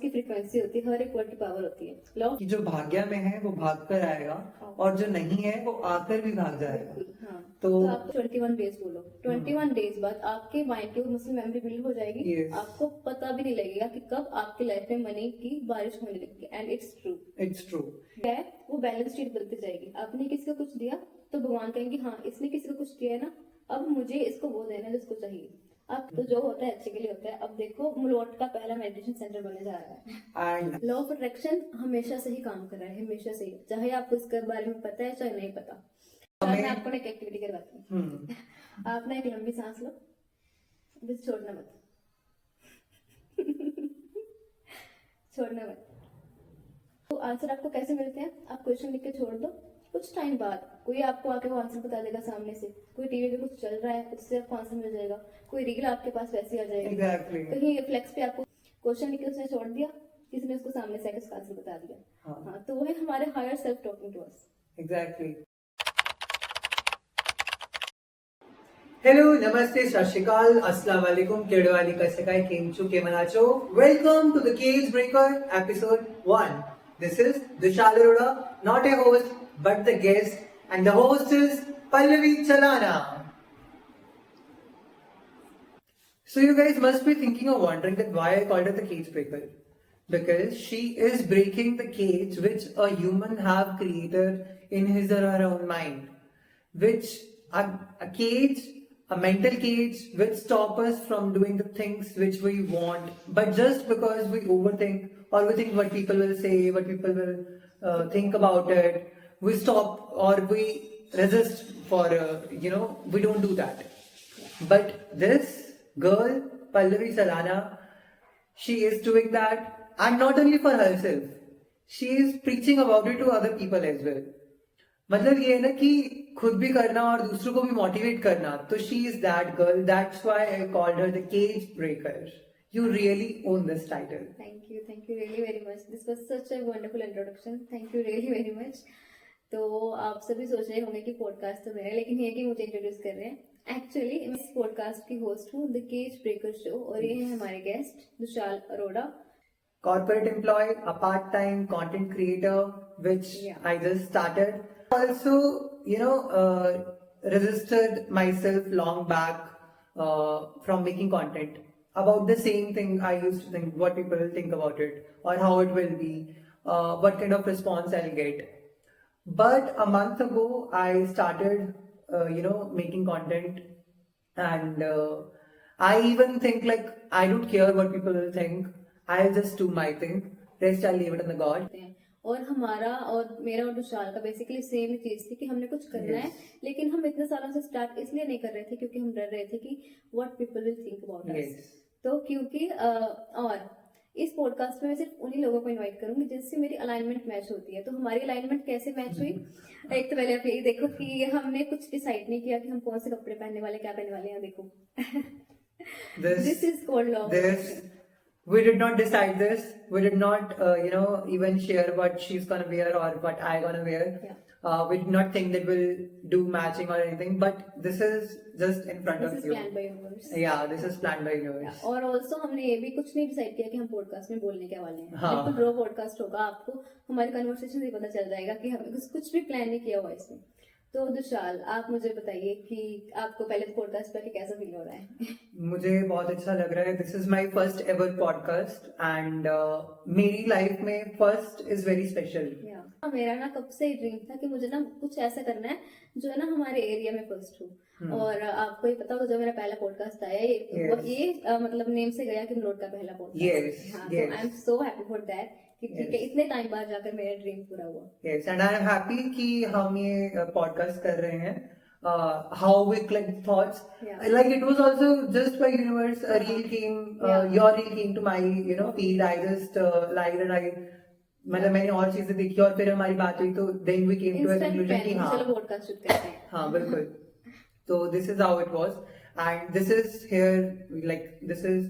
की फ्रीक्वेंसी होती है, हर एक वर्ड की पावर होती है। लॉ कि जो भाग्य में है वो भाग कर आएगा और जो नहीं है वो आकर भी भाग जाएगा। बिल्कुल, हाँ। तो तो आप 21 डेज बोलो, 21 डेज बाद आपके माइंड की मसल मेमोरी बिल्ड हो जाएगी। Yes. आपको पता भी नहीं लगेगा कि कब आपकी लाइफ में मनी की बारिश होने लगेगी। And it's true, it's true. क्या है, वो बैलेंस शीट बनती जाएगी। आपने किसी को कुछ दिया तो भगवान कहेंगे हाँ इसने किसी को कुछ दिया है ना, अब मुझे इसको वो देना है जिसको चाहिए। अब तो जो होता है अच्छे के लिए होता है। अब देखो मुलवाट का पहला मेडिटेशन सेंटर बनने जा रहा है। एंड लॉ ऑफ अट्रैक्शन हमेशा से ही काम कर रहा है, हमेशा से ही, चाहे आपको इसके बारे में पता है चाहे नहीं पता। मैं आपको ना एक एक्टिविटी करवाती हूँ। आप ना एक लंबी सांस लो, बस छोड़ना मत। छोड़ना मत। तो आंसर आपको कैसे मिलते हैं? आप क्वेश्चन लिख के छोड़ दो, कुछ टाइम बाद कोई आपको आके वो आंसर बता देगा सामने से। कोई टीवी पे कुछ चल रहा है उससे आपको आंसर मिल जाएगा, कोई रील आपके पास वैसी आ जाएगी। Exactly. कहीं फ्लेक्स पे आपको क्वेश्चन लिख के उसने छोड़ दिया, किसी ने उसको सामने से आके उसका आंसर बता दिया। हाँ, तो वो है हमारे higher self talking to us. Exactly. Hello, नमस्ते, सत श्री अकाल, अस्सलाम वालेकुम, केड़वाली कसकाय केमचू केमनाचो। Welcome to the cage breaker episode 1. This is Vishal Arora, not a host but the guest, and the host is Pallavi Chalana. So you guys must be thinking or wondering that why I called her the cage breaker. Because she is breaking the cage which a human have created in his or her own mind. Which a cage, a mental cage which stop us from doing the things which we want, but just because we overthink or we think what people will say, what people will think about it, we stop or we resist for we don't do that. But this girl, Pallavi Salana, she is doing that, and not only for herself, she is preaching about it to other people as well. मतलब ये है ना कि खुद भी करना और दूसरों को भी मोटिवेट करना, तो she is that girl. That's why I called her the cage breaker. You really own this title. Thank you really very much. This was such a wonderful introduction. Thank you really very much. तो आप सभी सोच रहे होंगे कि podcast तो मेरा है, लेकिन ये कि मुझे इंट्रोड्यूस कर रहे हैं। एक्चुअली मैं इस पॉडकास्ट की होस्ट हूँ, द केज ब्रेकर शो, और ये है हमारे guest Vishal Arora. Corporate employee, a part-time content creator, which I just started. Also, resisted myself long back from making content about the same thing. I used to think what people will think about it or how it will be, what kind of response I'll get. But a month ago, I started, making content, and I even think like I don't care what people will think. I'll just do my thing. Rest I'll leave it in the God. और हमारा और मेरा और विशाल का basically same ही चीज थी कि हमने कुछ करना है, लेकिन हम इतने सालों से स्टार्ट इसलिए नहीं कर रहे थे क्योंकि हम डर रहे थे कि what people will think about us. तो क्योंकि और इस पॉडकास्ट में मैं सिर्फ उन्हीं लोगों को इनवाइट करूंगी जिनसे मेरी अलाइनमेंट मैच होती है. तो हमारी अलाइनमेंट कैसे मैच हुई? एक तो पहले आप यही देखो कि हमने कुछ डिसाइड नहीं किया कि हम कौन से कपड़े पहनने वाले, क्या पहनने वाले हैं. देखो, this is called love. We did not decide this. We did not, even share what she's gonna wear or what I gonna wear. Yeah. We did not think that we'll do matching or anything. But this is just in front of you. This is planned by universe. Yeah, this is planned by universe. और also हमने ये भी कुछ नहीं decide किया कि हम podcast में बोलने क्या वाले हैं. हाँ. बिल्कुल रो पॉडकास्ट होगा. आपको हमारी कन्वर्सेशन से पता चल जाएगा कि हमने कुछ भी प्लान नहीं किया हुआ इसमें. तो विशाल, आप मुझे बताइए कि आपको पहले पॉडकास्ट पे कैसा फील हो रहा है? मुझे बहुत अच्छा लग रहा है. This is my first ever podcast and मेरी लाइफ में फर्स्ट इज वेरी स्पेशल. मेरा ना कब से ड्रीम था कि मुझे ना कुछ ऐसा करना है जो है ना हमारे एरिया में फर्स्ट हो. और आपको ये पता होगा जो मेरा पहला पॉडकास्ट आया ये मतलब नेम से गया कि मलोट का पहला podcast. I am so happy for that. ठीक है, इतने टाइम बाद जाकर मेरा ड्रीम पूरा हुआ. Yes, and I am happy कि हम ये पॉडकास्ट कर रहे हैं. How we collect thoughts, like it was also just by universe. A reel came, your reel came to my feed. I just liked and I मतलब मैंने और चीजें देखी और फिर हमारी बात हुई, तो then we came to a conclusion कि हाँ चलो पॉडकास्ट शुरू करते हैं. हाँ बिल्कुल. तो this is how it was and this is here, like this is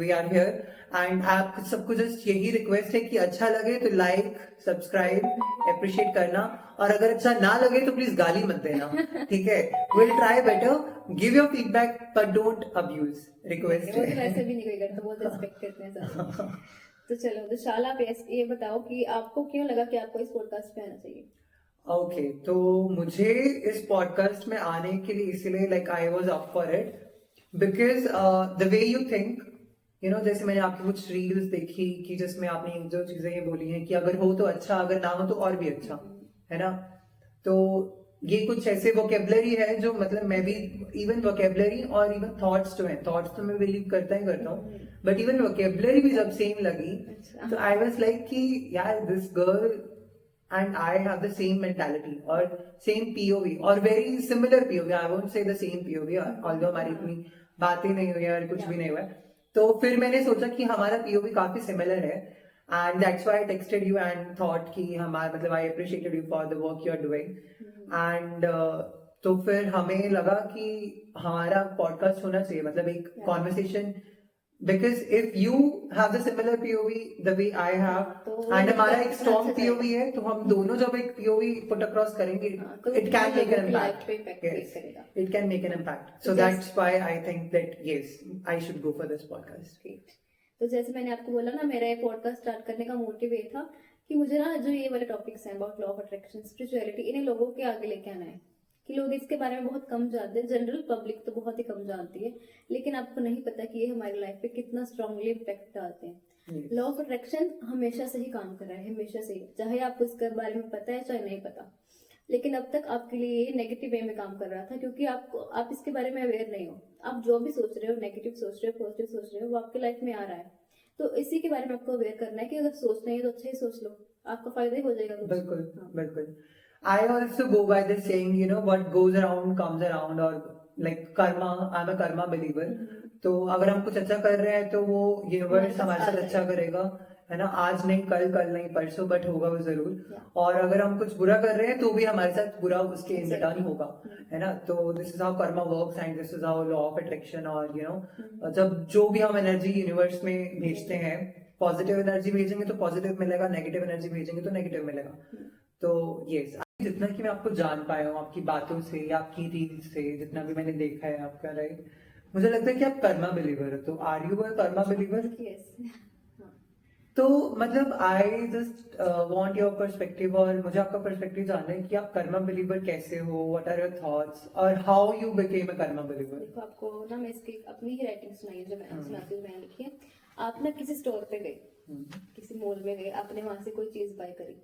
we are here and आप सबको जस्ट यही रिक्वेस्ट है कि अच्छा लगे तो लाइक, सब्सक्राइब, अप्रिशिएट करना, और अगर अच्छा ना लगे तो प्लीज गाली मत देना. ठीक है, we'll try better, give your feedback but don't abuse. Request है. वैसे भी नहीं कोई करता, बहुत रिस्पेक्ट करते हैं सब. तो चलो दुशाला, आप ये बताओ कि आपको क्यों लगा कि आपको इस पॉडकास्ट पे आना चाहिए? ओके, तो मुझे इस पॉडकास्ट में आने के लिए इसलिए like I was up for it because the way you think, you know, जैसे मैंने आपकी कुछ रील्स देखी कि जिसमें आपने जो चीजें ये बोली हैं कि अगर हो तो अच्छा, अगर ना हो तो और भी अच्छा, है ना। तो ये कुछ ऐसे वोकेबलरी है जो मतलब मैं भी, इवन वोकेबलरी और इवन थॉट्स जो है, थॉट्स तो मैं बिलीव करता ही करता हूँ, बट इवन वोकेबलरी भी जब सेम लगी तो आई वाज लाइक कि यार this girl and I have the same mentality or same POV or very similar POV. I won't say the same POV, although हमारी इतनी बातें नहीं हुई और कुछ भी नहीं हुआ है। तो फिर मैंने सोचा कि हमारा POV काफी सिमिलर है, and that's why I texted you and thought कि हमारा मतलब I appreciated you for the work you are doing, and तो फिर हमें लगा कि हमारा पॉडकास्ट होना चाहिए, मतलब एक conversation, because if you have the similar POV the way I have and हमारा एक strong POV है, तो हम दोनों जब एक POV put across करेंगे, it can make an impact. Yes, it can make an impact. So that's why I think that yes, I should go for this podcast. तो जैसे मैंने आपको बोला ना, मेरा ये पॉडकास्ट स्टार्ट करने का मोटिव ये था कि मुझे ना जो ये वाले टॉपिक्स हैं about law of attraction, spirituality, इन्हें लोगों के आगे लेके आना है कि लोग इसके बारे में बहुत कम जानते हैं। जनरल पब्लिक तो बहुत ही कम जानती है, लेकिन आपको नहीं पता कि ये हमारी लाइफ पे कितना स्ट्रांगली इम्पैक्ट डालते हैं। लॉ ऑफ अट्रैक्शन हमेशा से ही काम कर रहा है, हमेशा से ही, चाहे आपको इसके बारे में पता है चाहे नहीं पता, लेकिन अब तक आपके लिए ये नेगेटिव वे में काम कर रहा था क्योंकि आप इसके बारे में अवेयर नहीं हो। आप जो भी सोच रहे हो, नेगेटिव सोच रहे हो, पॉजिटिव सोच रहे हो, वो आपके लाइफ में आ रहा है। तो इसी के बारे में आपको अवेयर करना है कि अगर सोचना है तो अच्छा ही सोच लो, आपका फायदा ही हो जाएगा। बिल्कुल बिल्कुल। I also go by the saying, you know, what goes around comes around, or like karma. I'm a karma believer. तो अगर हम कुछ अच्छा कर रहे हैं तो वो यूनिवर्स हमारे साथ अच्छा करेगा, है ना। आज नहीं कल, कल नहीं परसों, बट होगा वो जरूर। और अगर हम कुछ बुरा कर रहे हैं तो भी हमारे साथ बुरा उसके इन रिटर्न होगा, है ना। तो this is how Karma works and this is how law of attraction. और यू नो, जब जो भी हम एनर्जी यूनिवर्स में भेजते हैं, पॉजिटिव एनर्जी भेजेंगे तो पॉजिटिव मिलेगा, नेगेटिव एनर्जी भेजेंगे तो नेगेटिव मिलेगा। तो यस, जितना कि मैं आपको जान पाया हूँ आपकी बातों से या आपकी रील से, जितना भी मैंने देखा है आपका, राइट, मुझे लगता है कि आप कर्मा बिलीवर हो। तो are you a karma believer? तो मतलब I just want your perspective, और मुझे आपका पर्सपेक्टिव जानना है कि आप कर्मा बिलीवर कैसे हो, व्हाट आर योर थॉट्स, और how you became a karma believer. देखो, आपको ना मैं इसकी अपनी ही राइटिंग सुनाई है जो मैंने सुनाती हूँ, मैंने लिखी है। आप ना किसी स्टोर पे गए, किसी मॉल में गए, आपने वहां से कोई चीज बाय करी,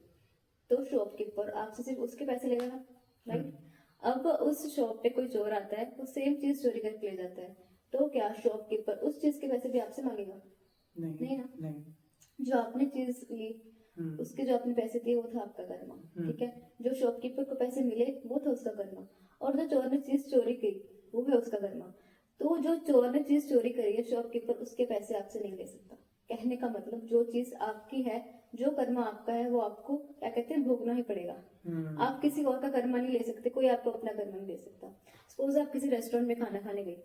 तो शॉपकीपर आपसे सिर्फ उसके पैसे लेगा ना, राइट। अब उस शॉप पे कोई चोर आता है, वो सेम चीज चोरी करके ले जाता है, तो क्या शॉपकीपर उस चीज के पैसे भी आपसे मांगेगा? नहीं ना। नहीं। जो आपने चीज ली, उसके जो आपने पैसे दिए, वो था आपका कर्मा, ठीक है। जो शॉपकीपर को पैसे मिले, वो था उसका कर्मा, और जो चोर ने चीज चोरी की, वो है उसका कर्मा। तो जो चोर ने चीज चोरी करी है, शॉपकीपर उसके पैसे आपसे नहीं ले सकता। कहने का मतलब, जो चीज आपकी है, जो कर्मा आपका है, वो आपको क्या कहते हैं, भोगना ही पड़ेगा। आप किसी और का कर्मा नहीं ले सकते, कोई आपको अपना कर्मा नहीं दे सकता। सपोज आप किसी रेस्टोरेंट में खाना खाने गए,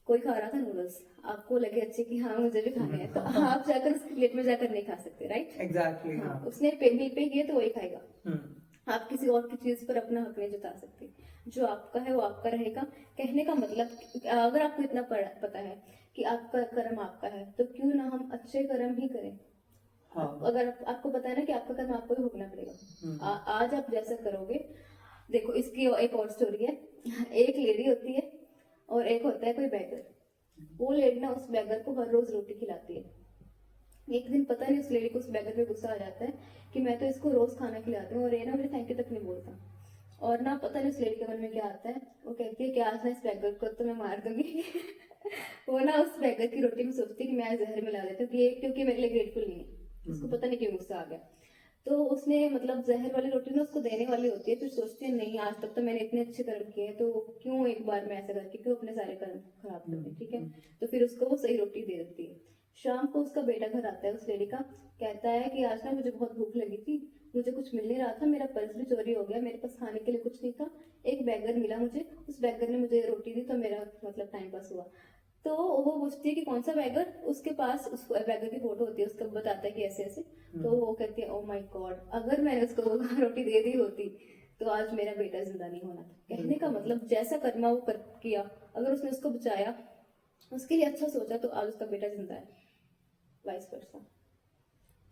कोई खा रहा था नूडल्स, आपको लगे अच्छे कि हाँ मुझे भी खाने हैं, तो आप जाकर उसकी प्लेट में जाकर नहीं खा सकते, राइट। एग्जैक्टली। हाँ, उसने बिल पे किया तो वही खाएगा। आप किसी और की चीज पर अपना हक नहीं जता सकते। जो आपका है वो आपका रहेगा। कहने का मतलब, अगर आपको इतना पता है कि आपका कर्म आपका है, तो क्यों ना हम अच्छे कर्म ही करें। हाँ। अगर आपको पता है ना कि आपका कर्म आपको ही भोगना पड़ेगा, आज आप जैसा करोगे। देखो, इसकी एक और स्टोरी है। एक लेडी होती है और एक होता है कोई बैगर। वो लेडी ना उस बैगर को हर रोज रोटी खिलाती है। एक दिन पता नहीं उस लेडी को उस बैगर पे गुस्सा आ जाता है कि मैं तो इसको रोज खाना खिलाती हूँ और ये ना मुझे थैंक यू तक नहीं बोलता। और ना पता नहीं उस लेडी के मन में क्या आता है, वो कहती है कि आज ना इस बैगर को तो मैं मार दूंगी। वो ना उस बैगर की रोटी में सोचती है कि मैं जहर मिला देती हूँ, क्योंकि मेरे लिए ग्रेटफुल नहीं है। उसको पता नहीं क्यों गुस्सा आ गया। तो उसने मतलब जहर वाली रोटी ना उसको देने वाली होती है, फिर सोचती है नहीं, आज तक तो मैंने इतने अच्छे कर्म किए, तो क्यों एक बार मैं ऐसा करके क्यों अपने सारे कर्म खराब कर दूं, ठीक है। तो फिर उसको वो सही रोटी दे देती है। शाम को उसका बेटा घर आता है उस लेडी का, कहता है कि आज ना मुझे बहुत भूख लगी थी, मुझे कुछ मिल नहीं रहा था, मेरा पर्स भी चोरी हो गया, मेरे पास खाने के लिए कुछ नहीं था, एक बैगर मिला मुझे, उस बैगर ने मुझे रोटी दी, तो मेरा मतलब टाइम पास हुआ। तो वो पूछती है कि कौन सा बैगर, उसके पास उस बैगर की फोटो होती है, उसको बताता है कि ऐसे ऐसे। तो वो कहती है ओ माय गॉड, अगर मैंने उसको रोटी दे दी होती तो आज मेरा बेटा जिंदा नहीं होना था। कहने का मतलब, जैसा कर्मा वो किया, अगर उसने उसको बचाया, उसके लिए अच्छा सोचा, तो आज उसका बेटा जिंदा है, vice versa.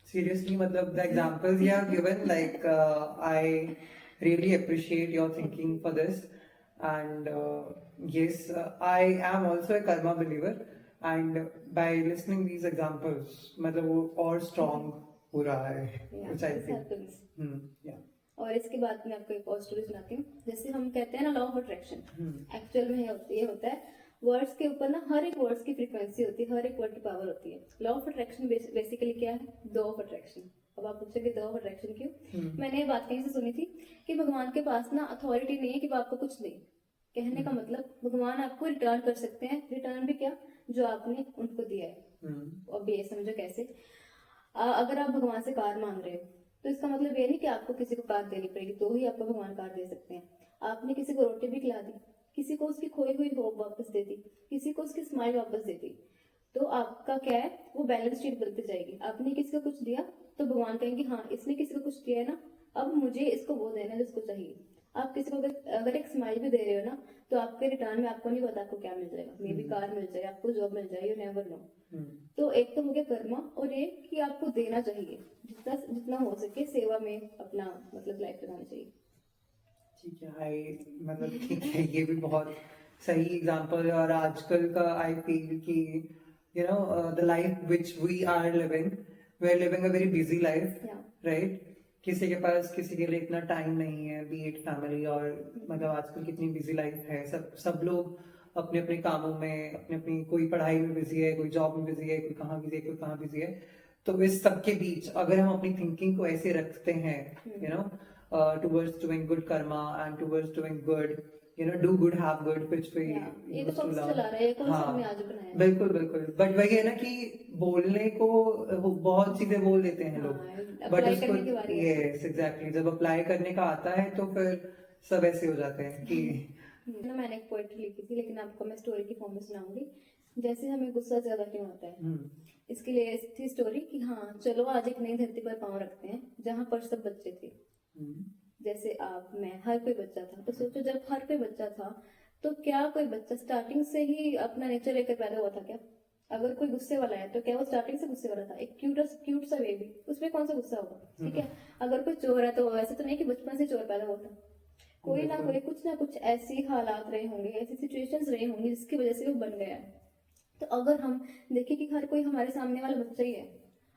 Seriously, matlab, the examples you have given, like, I really appreciate your thinking for this. And yes, I am also a karma believer. And by listening these examples, matlab, वो और strong हो रहा है, Yeah, which I this feel. happens. Yeah. और इसके बाद मैं आपको एक और स्टोरी सुनाती हूँ. जैसे हम कहते हैं ना लॉ ऑफ अट्रैक्शन, एक्चुअल में ये होता है वर्ड्स के ऊपर ना हर एक वर्ड्स की फ्रीक्वेंसी होती है, हर एक वर्ड की पावर होती है. लॉ ऑफ अट्रैक्शन बेसिकली क्या है? दो ऑफ अट्रैक्शन. अब आप पूछोगे दो ऑफ अट्रैक्शन क्यों? मैंने ये बात कहीं से सुनी थी कि भगवान के पास ना अथॉरिटी नहीं है कि वो आपको कुछ दे. कहने का मतलब भगवान आपको रिटर्न कर सकते हैं. रिटर्न भी क्या? जो आपने उनको दिया है. अब ये समझो कैसे. अगर आप भगवान से कार मांग रहे हो तो इसका मतलब ये नहीं कि आपको किसी को कार देनी पड़ेगी तो ही आपको भगवान कार दे सकते हैं. आपने किसी को रोटी भी खिला दी, किसी को उसकी खोई हुई होप वापस दे दी, किसी को उसकी स्माइल वापस दे दी, तो आपका क्या है? वो बैलेंस शीट बनती जाएगी. आपने किसी को कुछ दिया तो भगवान कहेंगे हाँ इसने किसी को कुछ दिया है ना, अब मुझे इसको वो देना है जिसको चाहिए. आप किसी को अगर एक स्माइल भी दे रहे हो ना तो आपके रिटर्न में आपको नहीं पता आपको क्या मिल जाएगा. मे बी कार मिल जाए, आपको जॉब मिल जाए, यू नेवर नो. तो एक तो हो गया कर्मा, और ये कि आपको देना चाहिए जितना जितना हो सके सेवा में अपना मतलब लाइफ लगाना चाहिए. ठीक है. मतलब ठीक है, ये भी बहुत सही एग्जांपल है. और आजकल का आई फील कि you know the life which we are living a very busy life, right. किसी के पास किसी के लिए इतना टाइम नहीं है, बी इट फैमिली और मतलब आजकल कितनी बिजी लाइफ है. सब लोग अपने अपने कामों में, अपने अपनी, कोई पढ़ाई में बिजी है, कोई जॉब में बिजी है, कोई कहाँ बिजी है, कोई कहाँ बिजी है. तो इस सब के बीच अगर हम अपनी थिंकिंग को ऐसे रखते हैं, you know, towards doing good karma and towards doing good, you know, do good have good, which we ये तो used to कब से learn. चला रहा है, ये कौन सा हमने आज बनाया है? बिल्कुल. बट वही है ना कि बोलने को बहुत चीजें बोल देते हैं लोग, बट apply उसको, करने की बारी है. यस एग्जैक्टली, जब अप्लाई करने का आता है तो फिर सब ऐसे हो जाते हैं कि ना मैंने एक पोएट्री लिखी थी लेकिन आपको मैं स्टोरी की फॉर्म में सुनाऊंगी. जैसे हमें गुस्सा ज्यादा क्यों आता है, इसके लिए थी स्टोरी कि हाँ चलो आज एक नई धरती पर पाँव रखते हैं जहाँ पर सब बच्चे थे. जैसे आप, मैं, हर कोई बच्चा था. तो सोचो जब हर कोई बच्चा था तो क्या कोई बच्चा स्टार्टिंग से ही अपना नेचर लेकर पैदा हुआ था क्या? अगर कोई गुस्से वाला है तो क्या वो स्टार्टिंग से गुस्से वाला था? एक क्यूट सा बेबी, उसमें कौन सा गुस्सा होगा? ठीक है. अगर कोई चोर है तो वैसे तो नहीं कि बचपन से चोर पैदा हुआ था. कोई ना कुछ ऐसी हालात रहे होंगे, ऐसी सिचुएशंस रही होंगी जिसकी वजह से वो बन गया है. तो अगर हम देखें कि हर कोई हमारे सामने वाला बच्चा ही है,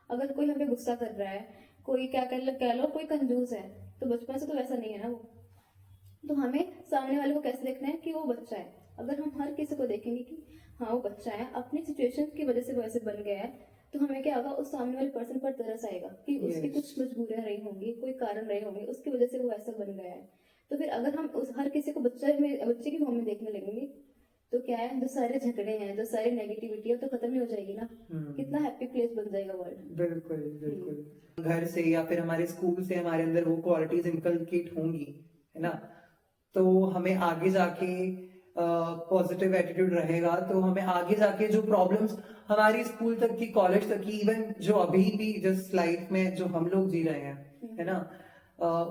अगर कोई हमें गुस्सा कर रहा है, कोई क्या कह लो कोई कंजूस है, तो बचपन से तो वैसा नहीं है ना वो. तो हमें सामने वाले को कैसे देखना है कि वो बच्चा है. अगर हम हर किसी को देखेंगे कि हाँ वो बच्चा है, अपनी सिचुएशन की वजह से वो ऐसे बन गया है, तो हमें क्या होगा, उस सामने वाले पर्सन पर तरस आएगा कि उसकी कुछ मजबूरियां रही होंगी, कोई कारण रहे होंगे, उसकी वजह से वो ऐसा बन गया है. तो फिर अगर हम उस हर किसी को बच्चे की फॉर्म में देखने लगेंगे तो क्या है, जो सारे झगड़े हैं, जो सारी नेगेटिविटी है, तो खत्म ही हो जाएगी ना. कितना हैप्पी प्लेस बन जाएगा वर्ल्ड. बिल्कुल. घर से या फिर हमारे स्कूल से हमारे अंदर वो क्वालिटीज इनकलकेट होंगी, है ना, तो हमें आगे जाके पॉजिटिव एटीट्यूड रहेगा. तो हमें आगे जाके जो प्रॉब्लम्स हमारी स्कूल तक की, कॉलेज तक की, इवन जो अभी भी जस्ट लाइफ में जो हम लोग जी रहे हैं, है ना,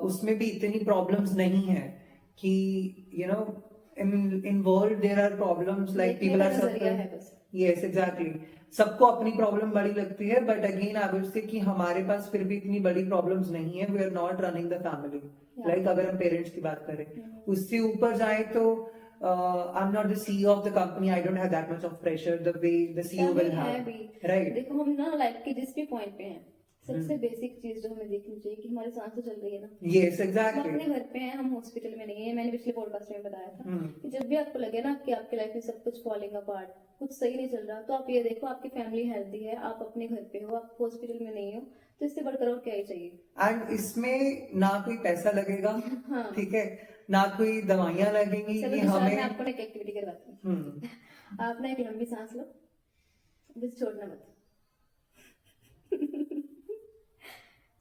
उसमें भी इतनी प्रॉब्लम्स नहीं है कि you no in world there are problems like people are suffering. Yes, exactly. सबको अपनी प्रॉब्लम बड़ी लगती है, बट अगेन आई विल से कि हमारे पास फिर भी इतनी बड़ी प्रॉब्लम्स नहीं है. We are not running the family. Like अगर हम पेरेंट्स की बात करें, उससे ऊपर जाए तो आई am not the CEO of the company, I don't have that much of pressure the way the CEO will have, right. देखो हम ना लाइफ के जिस भी पॉइंट पे हैं, सबसे बेसिक चीज जो हमें देखनी चाहिए कि हमारी सांस तो चल रही है ना. Yes exactly. हम अपने घर पे हैं, हम हॉस्पिटल में नहीं है. मैंने पिछले पॉडकास्ट में बताया था कि जब भी आपको लगे ना कि आपकी लाइफ में सब कुछ फॉलिंग अपार्ट, कुछ सही नहीं चल रहा, तो आप ये देखो आपकी फैमिली हेल्दी है, आप अपने घर पे हो, आप हॉस्पिटल में नहीं हो, तो इससे बढ़कर और क्या ही चाहिए. एंड इसमें ना कोई पैसा लगेगा, ठीक है, ना कोई दवाइयां लगेंगी. कि हमें मैं आपको एक एक्टिविटी करवाती हूँ. आप ना एक लंबी सांस लो, बस छोड़ना मत.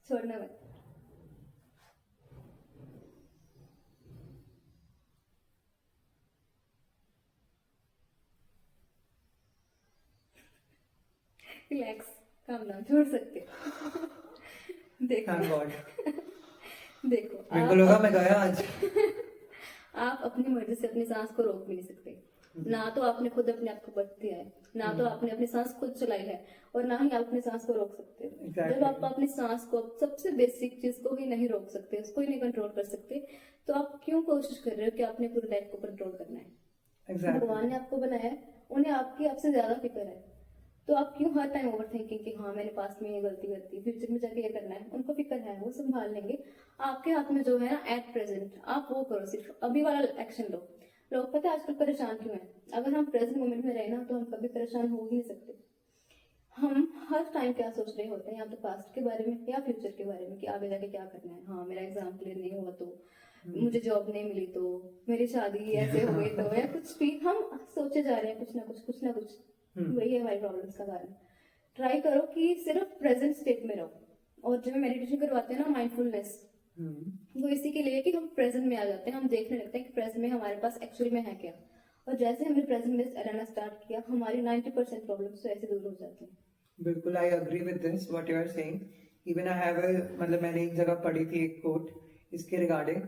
छोड़ना मत. रिलैक्स, काम डाउन, छोड़ सकते. देखो देखो मेरे को लगा मैं गया आज. आप अपनी मर्जी से अपनी सांस को रोक भी नहीं सकते. ना तो आपने खुद अपने आप को बर्थ दिया है, ना तो आपने अपनी सांस खुद चलाई है, और ना ही आप अपनी सांस को रोक सकते हो। Exactly. जब आप अपनी सांस को, सबसे बेसिक चीज को ही नहीं रोक सकते, उसको ही नहीं कंट्रोल कर सकते, तो आप क्यों कोशिश कर रहे हो कि आपने पूरी लाइफ को कंट्रोल करना है। Exactly. भगवान ने आपको बनाया है, उन्हें आपकी आपसे ज्यादा फिक्र है, तो आप क्यों हर टाइम ओवर थिंकिंग कि हाँ मैंने पास्ट में ये गलती करती, फ्यूचर में जाके ये करना है। उनको फिक्र है, वो संभाल लेंगे। आपके हाथ में जो है ना एट प्रेजेंट, आप वो करो, सिर्फ अभी वाला एक्शन लो। लोग पता है आजकल परेशान क्यों है? अगर हम प्रेजेंट मोमेंट में रहे ना तो हम कभी परेशान हो ही नहीं सकते। हम हर टाइम क्या सोच रहे होते हैं, या तो पास्ट के बारे में या फ्यूचर के बारे में, कि आगे जाके क्या करना है। हाँ मेरा एग्जाम क्लियर नहीं हुआ तो, मुझे जॉब नहीं मिली तो, मेरी शादी ऐसे हो गई तो, या कुछ भी हम सोचे जा रहे हैं, कुछ ना कुछ। वही है हमारी प्रॉब्लम्स का कारण। ट्राई करो कि सिर्फ प्रेजेंट स्टेट में रहो। और जब मेडिटेशन करवाते हैं ना, माइंडफुलनेस, वो इसी के लिए कि हम प्रेजेंट में आ जाते हैं, हम देखने लगते हैं कि प्रेजेंट में हमारे पास एक्चुअली में है क्या। और जैसे हमने प्रेजेंट में रहना स्टार्ट किया, हमारी 90% प्रॉब्लम्स तो ऐसे दूर हो जाती हैं। बिल्कुल, I agree with this what you are saying. Even I have मतलब मैंने एक जगह पढ़ी थी एक कोट इसके रिगार्डिंग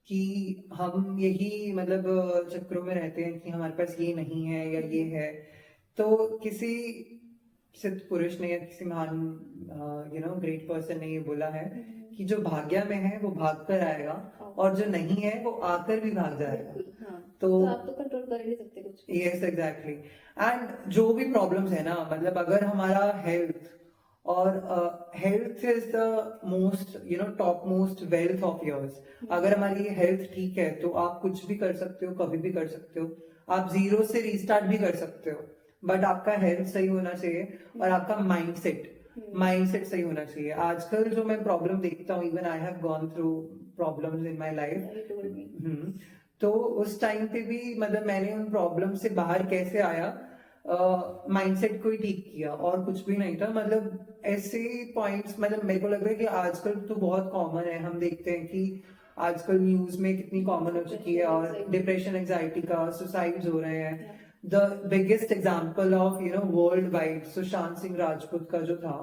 कि हम यही मतलब चक्रों में रहते हैं कि हमारे पास ये नहीं है या ये है। तो किसी सिद्ध पुरुष ने या किसी महान ग्रेट पर्सन ने ये बोला है कि जो भाग्य में है वो भाग कर आएगा, और जो नहीं है वो आकर भी भाग जाएगा। हाँ, तो आप तो कंट्रोल कर ही नहीं सकते कुछ। Yes exactly. एंड जो भी प्रॉब्लम्स है ना, मतलब अगर हमारा हेल्थ, और health is the most top most wealth of yours. अगर हमारी हेल्थ ठीक है तो आप कुछ भी कर सकते हो, कभी भी कर सकते हो। आप जीरो से रीस्टार्ट भी कर सकते हो, बट आपका हेल्थ सही होना चाहिए और आपका माइंडसेट सही होना चाहिए। आजकल जो मैं प्रॉब्लम देखता हूँ, even I have gone through problems in my life, तो उस टाइम पे भी मतलब मैंने उन प्रॉब्लम से बाहर कैसे आया, माइंडसेट को ही ठीक किया और कुछ भी नहीं था। मतलब ऐसे पॉइंट्स, मतलब मेरे को लग रहा है कि आजकल तो बहुत कॉमन है। हम देखते हैं कि आजकल न्यूज में कितनी कॉमन हो चुकी है, और डिप्रेशन, एंजाइटी का, सुसाइड्स हो रहे हैं। The biggest example of world wide Sushant Singh Rajput का जो था,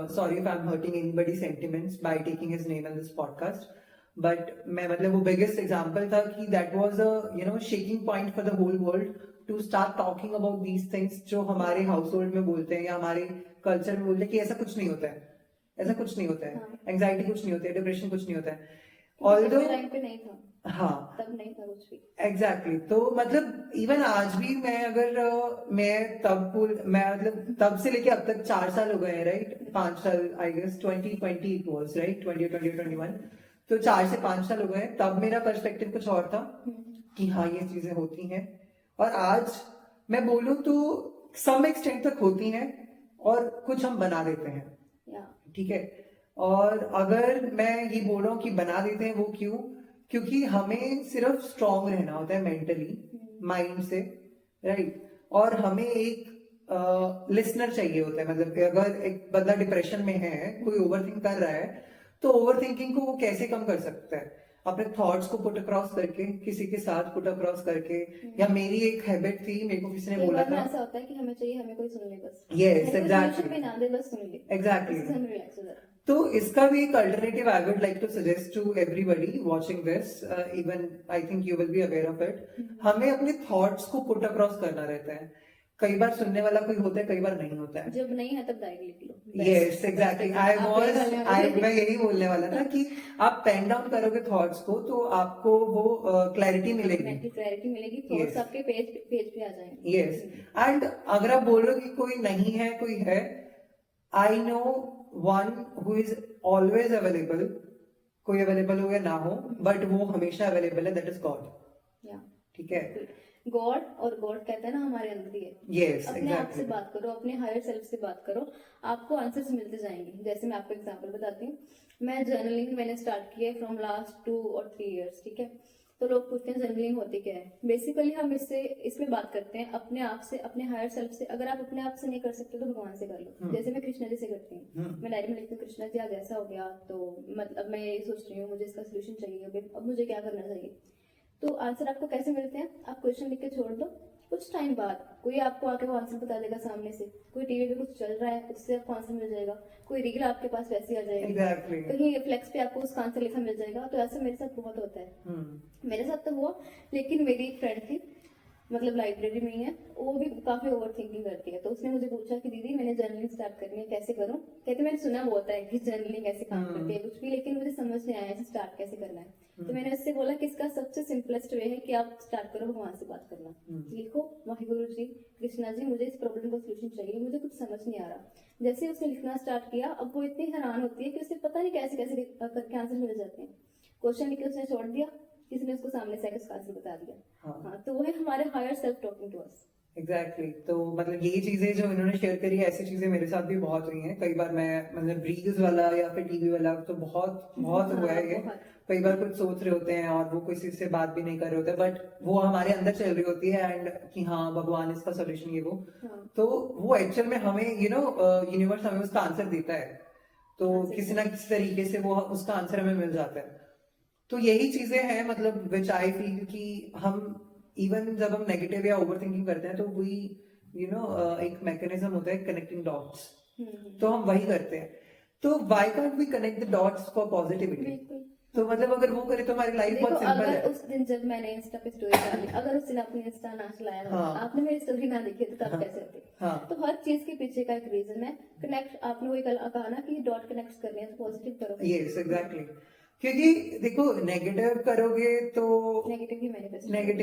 sorry if I'm hurting anybody's sentiments by taking his name in this podcast, but मैं मतलब वो biggest example था कि that was a shaking point for the whole world to start talking about these things जो हमारे household में बोलते हैं या हमारे culture में बोलते हैं कि ऐसा कुछ नहीं होता है, ऐसा कुछ नहीं होता है, anxiety कुछ नहीं होता है, depression कुछ नहीं होता है। Although टाइम पे नहीं था, हाँ तब नहीं था कुछ भी। एग्जैक्टली तो मतलब इवन आज भी मैं अगर मैं मतलब तब से लेके अब तक 4 साल हो गए, राइट? 5 साल I guess 2020 it was, right? 2021, तो 4 से 5 साल हो गए। तब मेरा पर्सपेक्टिव कुछ और था कि हाँ ये चीजें होती हैं, और आज मैं बोलूं तो सम एक्सटेंट तक होती हैं और कुछ हम बना देते हैं, ठीक है। और अगर मैं ये बोल रहा हूँ कि बना देते हैं, वो क्यों? क्योंकि हमें सिर्फ स्ट्रांग रहना होता है मेंटली, माइंड से, राइट? और हमें एक लिसनर चाहिए होता है। मतलब अगर एक बंदा डिप्रेशन में है, कोई ओवरथिंक कर रहा है, तो ओवरथिंकिंग को वो कैसे कम कर सकता है? अपने थॉट्स को पुट अक्रॉस करके, किसी के साथ पुट अक्रॉस करके। या मेरी एक हैबिट थी, मेरे को किसी ने बोला था, ऐसा होता है कि हमें चाहिए, हमें कोई सुन ले बस। यस एग्जैक्टली, ना दे बस सुन ले, एग्जैक्टली। हम रिलैक्स हो जाते हैं। तो इसका भी एक alternative I would like to suggest to everybody watching this, even I think you will be aware of it. हमें अपने थॉट्स को पुट अक्रॉस करना रहता है। कई बार सुनने वाला कोई होता है, कई बार नहीं होता है। जब नहीं है तब डायरी लिख लो। यस एग्जैक्टली, मैं यही बोलने वाला था कि आप पेन डाउन करोगे थॉट्स को तो आपको वो क्लैरिटी मिलेगी, थॉट्स आपके पेज पे आ जाएंगे। यस। एंड अगर आप बोल रहे हो कि कोई नहीं है, कोई है, I know one who is always available. कोई अवेलेबल हो या ना हो, बट वो हमेशा अवेलेबल है, दैट इज गॉड। ठीक है, गॉड, और गॉड कहता है ना हमारे अंदर ही है। यस अपने आप से बात करो, अपने हायर सेल्फ से बात करो, आपको आंसर्स मिलते जाएंगे। जैसे मैं आपको एग्जांपल बताती हूँ, मैं जर्नलिंग मैंने स्टार्ट किया है फ्रॉम लास्ट 2 और 3 इयर्स, ठीक है। तो लोग पूछते हैं जर्नलिंग होती क्या है। बेसिकली हम इसमें बात करते हैं अपने आप से, अपने हायर सेल्फ से। अगर आप अपने आप से नहीं कर सकते तो भगवान से कर लो। जैसे मैं कृष्णा जी से करती हूँ, मैं डायरी में लिखती हूँ, कृष्णा जी आज ऐसा हो गया, तो मतलब मैं ये सोच रही हूँ, मुझे इसका सोल्यूशन चाहिए, अब मुझे क्या करना चाहिए। तो आंसर आपको कैसे मिलते हैं? आप क्वेश्चन लिख के छोड़ दो, कुछ टाइम बाद कोई आपको आके वो आंसर बता देगा सामने से। कोई टीवी पे कुछ चल रहा है, उससे आपको आंसर मिल जाएगा। कोई रील आपके पास वैसी आ जाएगी, कहीं फ्लेक्स पे आपको उसका आंसर लिखा मिल जाएगा। तो ऐसा मेरे साथ बहुत होता है। मेरे साथ तो हुआ, लेकिन मेरी एक फ्रेंड थी, मतलब लाइब्रेरी में ही है, वो भी काफी ओवर थिंकिंग करती है। तो उसने मुझे पूछा कि दीदी मैंने जर्नलिंग स्टार्ट करनी है, कैसे करूं? कहते मैंने सुना बहुत है कि जर्नलिंग ऐसे काम करती है कुछ भी, लेकिन मुझे समझ नहीं आया इसे स्टार्ट कैसे करना है। तो मैंने उससे बोला कि इसका सबसे सिंपलेस्ट वे है कि आप स्टार्ट करो भगवान से बात करना। लिखो, वाहिगुरु जी, कृष्णा जी, मुझे इस प्रॉब्लम का सोल्यूशन चाहिए, मुझे कुछ समझ नहीं आ रहा। जैसे उसने लिखना स्टार्ट किया, अब वो इतनी हैरान होती है कि उसे पता नहीं कैसे कैसे करके आंसर मिल जाते हैं। क्वेश्चन लिख के उसने छोड़ दिया, किसी ने उसको सामने से आकर आंसर बता दिया। हाँ, तो वो है हमारे higher self talking to us. Exactly तो मतलब ये चीजें जो इन्होंने शेयर करी है, ऐसी चीजें मेरे साथ भी बहुत हुई हैं। कई बार मैं मतलब रील्स वाला या फिर टीवी वाला तो बहुत बहुत हुआ है ये। कई बार कुछ सोच रहे होते हैं और वो किसी से बात भी नहीं कर रहे होते, बट वो हमारे अंदर चल रही होती है एंड कि हाँ भगवान इसका सोल्यूशन ये वो। तो वो एक्चुअल में हमें यूनिवर्स हमें उसका आंसर देता है, तो किसी ना किसी तरीके से वो उसका आंसर हमें मिल जाता है। तो यही चीजें हैं मतलब विच आई फील कि हम इवन जब हम नेगेटिव या ओवर थिंकिंग करते हैं तो वही एक मैकेनिज्म होता है कनेक्टिंग डॉट्स, तो हम वही करते हैं। तो why can't we connect the dots for positivity? तो मतलब अगर वो करे तो हमारी लाइफ बहुत सिंपल है। उस दिन जब मैंने इंस्टा पे स्टोरी डाली, अगर उस दिन अपनी इंस्टा ना चलाया हो, आपने मेरी स्टोरी ना देखी तो तब कैसे होती? तो हर चीज के पीछे का एक रीजन है। कनेक्ट, आपने वही कहा ना कि डॉट कनेक्ट करने हैं तो पॉजिटिव करो। यस एग्जैक्टली, क्योंकि देखो नेगेटिव करोगे तो नेगेटिव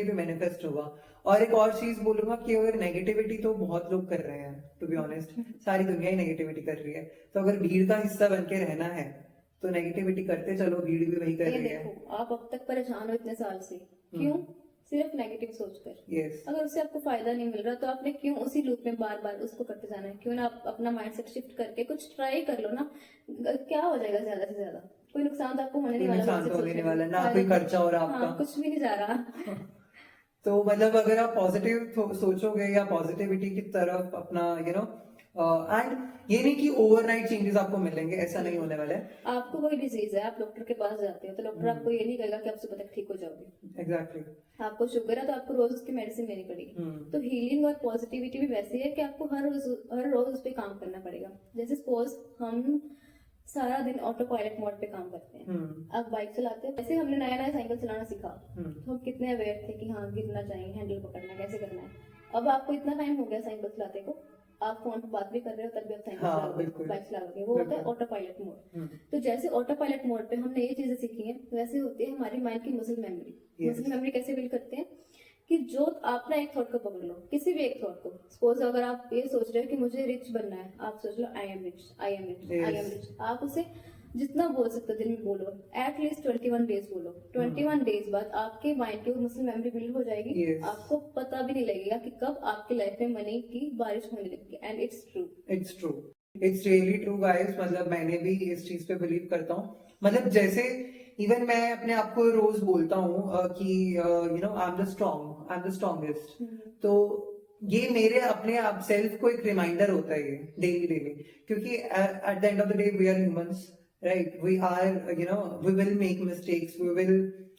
ही मैनिफेस्ट होगा। और एक और चीज बोलूंगा कि अगर नेगेटिविटी तो बहुत लोग कर रहे हैं, टू बी ऑनेस्ट सारी दुनिया ही नेगेटिविटी कर रही है। तो अगर भीड़ का हिस्सा बन के रहना है तो नेगेटिविटी करते चलो, भीड़ भी वही कर रही है। आप अब तक परेशान हो इतने साल से, क्यों? सिर्फ नेगेटिव सोचकर। yes. अगर उससे आपको फायदा नहीं मिल रहा तो आपने क्यों उसी लूप में बार बार उसको करते जाना है? क्यों ना आप अपना माइंडसेट शिफ्ट करके कुछ ट्राई कर लो ना, क्या हो जाएगा ज्यादा से ज्यादा? कोई नुकसान तो आपको होने नहीं वाला, ना कोई खर्चा हो रहा आपका, कुछ भी नहीं जा रहा। तो मतलब अगर आप पॉजिटिव सोचोगे या पॉजिटिविटी की तरफ अपना एंड ये नहीं कि ओवरनाइट चेंजेस आपको मिलेंगे, ऐसा नहीं होने वाला है। आपको कोई डिजीज है, आप डॉक्टर के पास जाते हो तो डॉक्टर आपको ये नहीं कहेगा कि आप सुबह तक ठीक हो जाओगे। एग्जैक्टली। आपको शुगर है तो आपको रोज उसकी मेडिसिन लेनी पड़ेगी। तो हीलिंग और पॉजिटिविटी भी वैसी है कि आपको हर रोज उस पर काम करना पड़ेगा। जैसे सपोज हम सारा दिन ऑटो पायलट मोड पे काम करते हैं, आप बाइक चलाते हो, जैसे हमने नया नया साइकिल चलाना सीखा तो हम कितने अवेयर थे कि हाँ गिरना चाहिए, हैंडल पकड़ना कैसे करना है। अब आपको इतना टाइम हो गया साइकिल चलाते को, आप फोन पर बात भी कर रहे हो तब भी आप साइकिल चलाओगे, बाइक चलाओगे, वो होता है ऑटो पायलट मोड। तो जैसे ऑटो पायलट मोड पे हमने ये चीजें सीखी हैं, वैसे होती है हमारी माइंड की मसल मेमोरी। मसल मेमोरी कैसे बिल्ड करते हैं कि जो आप ना एक थॉट को पकड़ लो, किसी भी एक थॉट को। सपोज अगर आप ये सोच रहे हो कि मुझे रिच बनना है, आप सोच लो I am rich, I am rich, I am rich. आप उसे जितना बोल सकते हो दिन में बोलो, एटलीस्ट 21 डेज बोलो। 21 डेज बाद आपके माइंड की मसल मेमोरी बिल्ड हो जाएगी। आपको पता भी नहीं लगेगा कि कब आपकी लाइफ में मनी की बारिश होने लगती है। And it's true, it's true, it's really true guys. मतलब मैंने भी इस चीज पे बिलीव करता हूँ। मतलब जैसे इवन मैं अपने आप को रोज बोलता हूँ कि आई एम द स्ट्रॉन्गेस्ट। तो ये मेरे अपने आप सेल्फ को एक रिमाइंडर होता है ये डेली, क्योंकि at the end of the day we are humans, right? We are we will make mistakes, we will.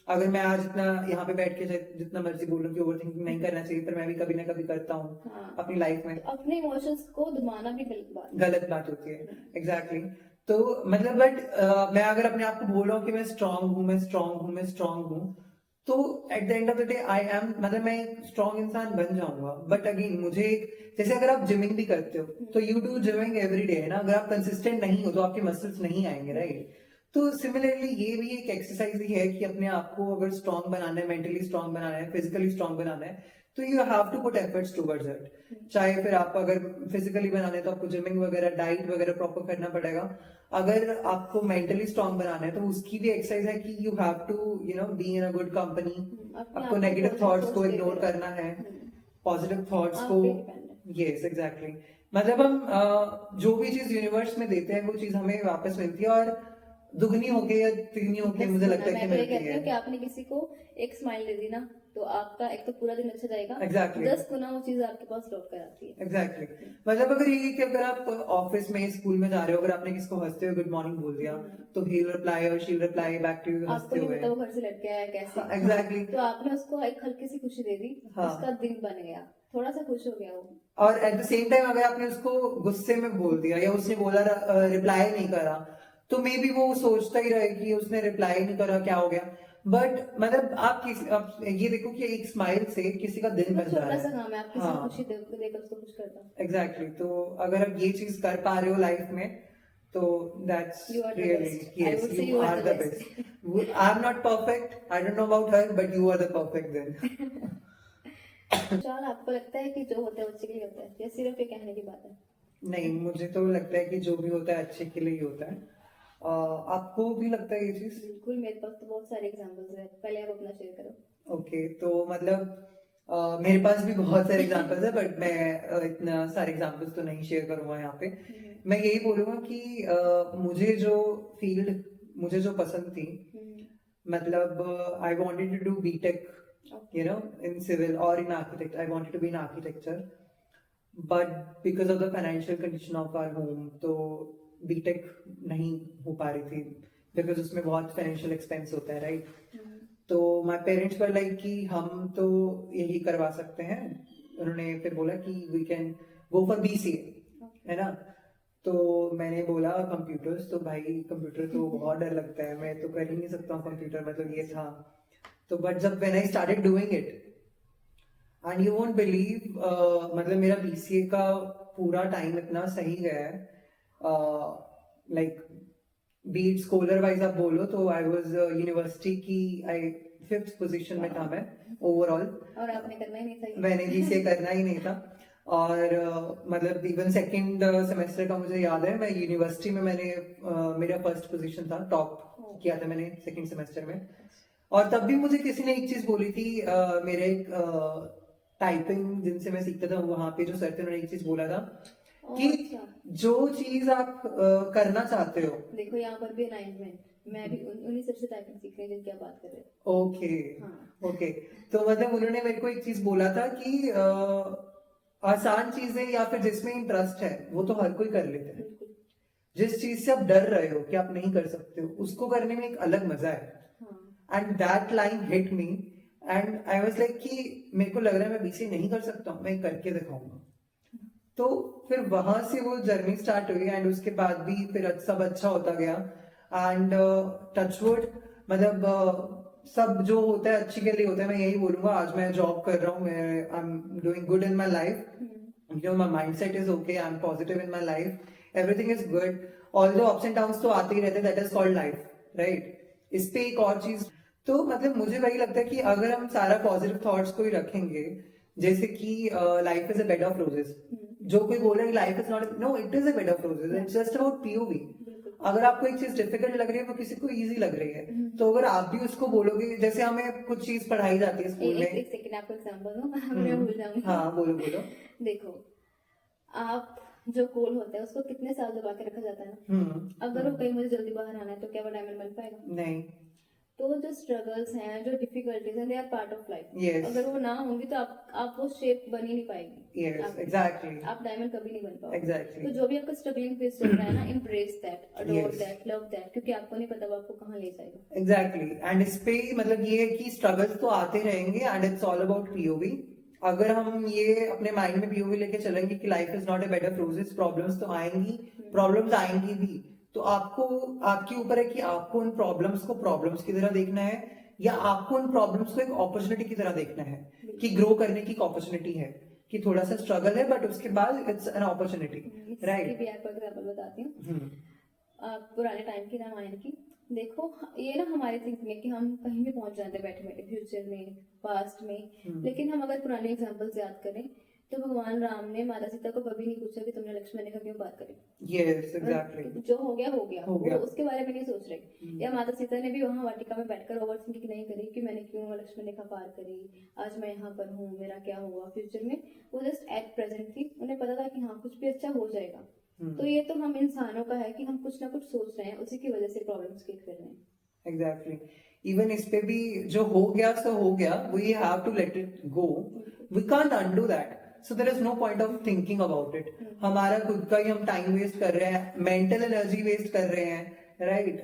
अगर मैं आज इतना यहाँ पे बैठ के जितना मर्जी बोलूं कि ओवर थिंकिंग नहीं करना चाहिए, पर मैं भी कभी ना कभी करता हूँ अपनी लाइफ में। तो अपने इमोशंस को दबाना भी गलत बात होती है। एग्जैक्टली। तो मतलब बट मैं अगर अपने आप को बोल रहा हूँ कि मैं स्ट्रांग हूँ, तो eight the end of the day I am, मतलब मैं एक स्ट्रांग इंसान बन जाऊंगा। बट अगेन मुझे जैसे अगर आप जिमिंग भी करते हो तो you do gymming every day है ना। अगर आप कंसिस्टेंट नहीं हो तो आपके मसल्स नहीं आएंगे, राइट? तो सिमिलरली ये भी एक एक्सरसाइज ही है कि अपने आप को अगर स्ट्रांग बनाना है, मेंटली स्ट्रांग बनाना है, फिजिकली स्ट्रांग बनाना है, तो you have to put efforts towards it. चाहे फिर आप अगर फिजिकली बनाना है तो आपको जिमिंग वगैरह, डाइट वगैरह प्रॉपर करना पड़ेगा। अगर आपको मेंटली स्ट्रांग बनाना है तो उसकी भी एक्सरसाइज है कि you have to be in a good company. आपको नेगेटिव थॉट्स को इग्नोर करना है, पॉजिटिव थॉट्स को। Yes exactly. मतलब हम जो भी चीज यूनिवर्स में देते हैं वो चीज हमें वापस मिलती है, और दुगनी होके या तिगनी होके मुझे लगता है कि मिलती है। कि आपने किसी को एक स्माइल दे दी ना तो आपका एक तो पूरा दिन अच्छा जाएगा। Exactly. 10 गुना वो चीज आपके पास लौट कर आती है। एग्जैक्टली। मतलब अगर ये कि अगर आप ऑफिस में, स्कूल में जा रहे हो, अगर आपने किसको हंसते हुए गुड मॉर्निंग बोल दिया तो ही विल रिप्लाई और she will reply back to you हंसते हुए। आपको वो घर से लड़के आया कैसे। एग्जैक्टली। तो आपने उसको एक हल्की सी खुशी दे दी, उसका दिन बन गया, थोड़ा सा खुश हो गया वो। और एट द सेम टाइम अगर आपने उसको गुस्से में बोल दिया या उसने बोला रिप्लाई नहीं करा, तो मे बी वो सोचता ही रहे कि उसने रिप्लाई नहीं करा, क्या हो गया। बट मतलब आप ये देखो कि एक स्माइल से किसी का दिन बन जा छोटा रहा सा है। काम है, आप किसी हाँ, को खुशी देकर उसको खुश कर दो। एग्जैक्टली तो अगर आप ये चीज कर पा रहे हो लाइफ में तो that's You are the really, best. I yes would say you you are are the the best. Best. I am not perfect, I don't know about her, but you are the perfect then. Vishal, आपको लगता है कि जो होता है अच्छे के लिए होता है या सिर्फ ये कहने की बात है? नहीं, मुझे तो लगता है कि जो भी होता है अच्छे के लिए ही होता है। आपको भी लगता है ये चीज? बिल्कुल, मेरे पास तो बहुत सारे एग्जांपल्स हैं, पहले आप अपना शेयर करो। ओके, तो मतलब मेरे पास भी बहुत सारे एग्जांपल्स है, बट मैं इतना सारे एग्जांपल्स तो नहीं शेयर करूंगा यहाँ पे। मैं यही बोलूंगा कि मुझे जो पसंद थी, मतलब I wanted to do BTech, you know, in civil or in architect. I wanted to be in architecture, but because of the financial condition of our home, तो बीटेक नहीं हो पा रही थी, because उसमें बहुत फाइनेंशियल एक्सपेंस होता है, राइट? तो माय पेरेंट्स वर लाइक कि हम तो यही करवा सकते हैं। उन्होंने फिर बोला कि we can go for BCA, है ना? तो मैंने बोला कंप्यूटर्स, तो भाई कंप्यूटर तो बहुत डर लगता है, मैं तो कर ही नहीं सकता हूँ कंप्यूटर, मतलब ये था। तो बट जब when I started doing it, and you won't believe, मतलब मेरा बीसीए का पूरा टाइम इतना सही गया है, लाइक बीट स्कॉलर वाइज आप बोलो तो आई वाज यूनिवर्सिटी की आई 5th पोजीशन में था मैं ओवरऑल। और आपने करना ही नहीं था ये। मैंने बीसीए करना ही नहीं था। और मतलब इवन सेकंड सेमेस्टर का मुझे याद है, मैं यूनिवर्सिटी में मेरा फर्स्ट पोजीशन था, टॉप किया था मैंने सेकंड सेमेस्टर में। और तब भी मुझे किसी ने एक चीज बोली थी, मेरे टाइपिंग जिनसे मैं सीखता था वहां पे जो सर थे, उन्होंने एक चीज बोला था कि अच्छा। जो चीज आप करना चाहते हो। देखो यहाँ पर भी अलाइनमेंट, मैं भी उन्हीं सबसे टाइपिंग सीख रही हूँ जिनकी आप बात कर रहे हो। ओके, हाँ। ओके, तो मतलब उन्होंने मेरे को एक चीज बोला था कि आसान चीजें या फिर जिसमें इंटरेस्ट है वो तो हर कोई कर लेता है। बिल्कुल। जिस चीज से आप डर रहे हो कि आप नहीं कर सकते हो, उसको करने में एक अलग मजा है। हाँ। And that line hit me, and I was like कि मेरे को लग रहा है मैं बीसीए नहीं कर सकता हूँ, मैं करके दिखाऊंगा। तो फिर वहां से वो जर्नी स्टार्ट हुई, एंड उसके बाद भी फिर सब अच्छा होता गया। एंड टचवुड, मतलब सब जो होता है अच्छे के लिए होता है, मैं यही बोलूंगा। आज मैं जॉब कर रहा हूँ, मैं I am doing good in my life, you know, my mindset is okay, I'm positive in my life, everything is good, although ups and downs तो आते ही रहते हैं, that is called life, right? इस पे एक और चीज, तो मतलब मुझे वही लगता है कि अगर हम सारा पॉजिटिव थॉट्स को ही रखेंगे, जैसे कि life is a bed of roses, जो कोई बोल रहा है life is not, no, it is a bed of roses, it's just about POV. अगर आपको एक चीज डिफिकल्ट लग रही है वो किसी को इजी लग रही है, तो अगर आप भी उसको बोलोगे, जैसे हमें कुछ चीज पढ़ाई जाती है स्कूल में। एक सेकंड, आपको एग्जांपल दूं, मैं भूल जाऊंगी। हाँ, बोलो बोलो। देखो, आप जो गोल होता है उसको कितने साल दबा के रखा जाता है ना। अगर वो कहीं मुझे जल्दी बाहर आना है तो क्या वो डायमंड बन पाएगा? नहीं। तो जो स्ट्रगल्स हैं, जो डिफिकल्टीज हैं, they are part of life. Yes. अगर वो ना होंगी तो आप वो शेप बन ही नहीं पाएगी। Yes, exactly. आप डायमंड कभी नहीं बन पाओगे। Exactly. तो जो भी आपका स्ट्रगलिंग फेज चल रहा है ना, embrace that, adore Yes. That, love that, क्योंकि आपको नहीं पता वो आपको कहाँ ले जाएगा। एग्जैक्टली, एंड इस पे मतलब ये है कि स्ट्रगल्स तो आते रहेंगे, and it's all about POV. अगर हम ये अपने माइंड में पीओवी लेके चलेंगे कि life is not a bed of roses, problems तो आएंगी, प्रॉब्लम्स आएंगी भी, तो आपको, आपके ऊपर है कि आपको उन प्रॉब्लम्स को प्रॉब्लम्स की तरह देखना है, या आपको उन प्रॉब्लम्स को एक अपॉर्चुनिटी की तरह देखना है कि ग्रो करने की अपॉर्चुनिटी है, कि थोड़ा सा स्ट्रगल है बट उसके बाद इट्स एन अपॉर्चुनिटी, राइट? भी आपको एग्जांपल बताती हूँ, पुराने टाइम की, रामायण की। देखो, ये ना हमारे थिंकिंग है कि हम कहीं भी पहुंच जाते हैं बैठे बैठे, फ्यूचर में, पास्ट में। लेकिन हम अगर पुराने एग्जांपल्स याद करें तो भगवान राम ने माता सीता को कभी नहीं पूछा कि तुमने लक्ष्मण रेखा क्यों पार करी। Yes, exactly. जो हो गया हो गया, हो गया। वो उसके बारे में नहीं सोच रहे। या माता सीता ने भी वहां वाटिका में बैठकर ओवर थिंकिंग नहीं करी कि मैंने क्यों लक्ष्मण रेखा पार करी, आज मैं यहाँ पर हूँ, मेरा क्या होगा फ्यूचर में। वो जस्ट एट प्रेजेंट थी, उन्हें पता था कि हाँ कुछ भी अच्छा हो जाएगा। तो ये तो हम इंसानों का है कि हम कुछ ना कुछ सोच रहे हैं, उसी की वजह से प्रॉब्लम्स क्रिएट कर रहे हैं। एग्जैक्टली, इवन इस पे भी जो हो गया सो हो गया, we have to let it go, we can't undo that, so there is no point of thinking about it. हमारा खुद का ही हम टाइम वेस्ट कर रहे हैं, मेंटल एनर्जी वेस्ट कर रहे हैं, राइट?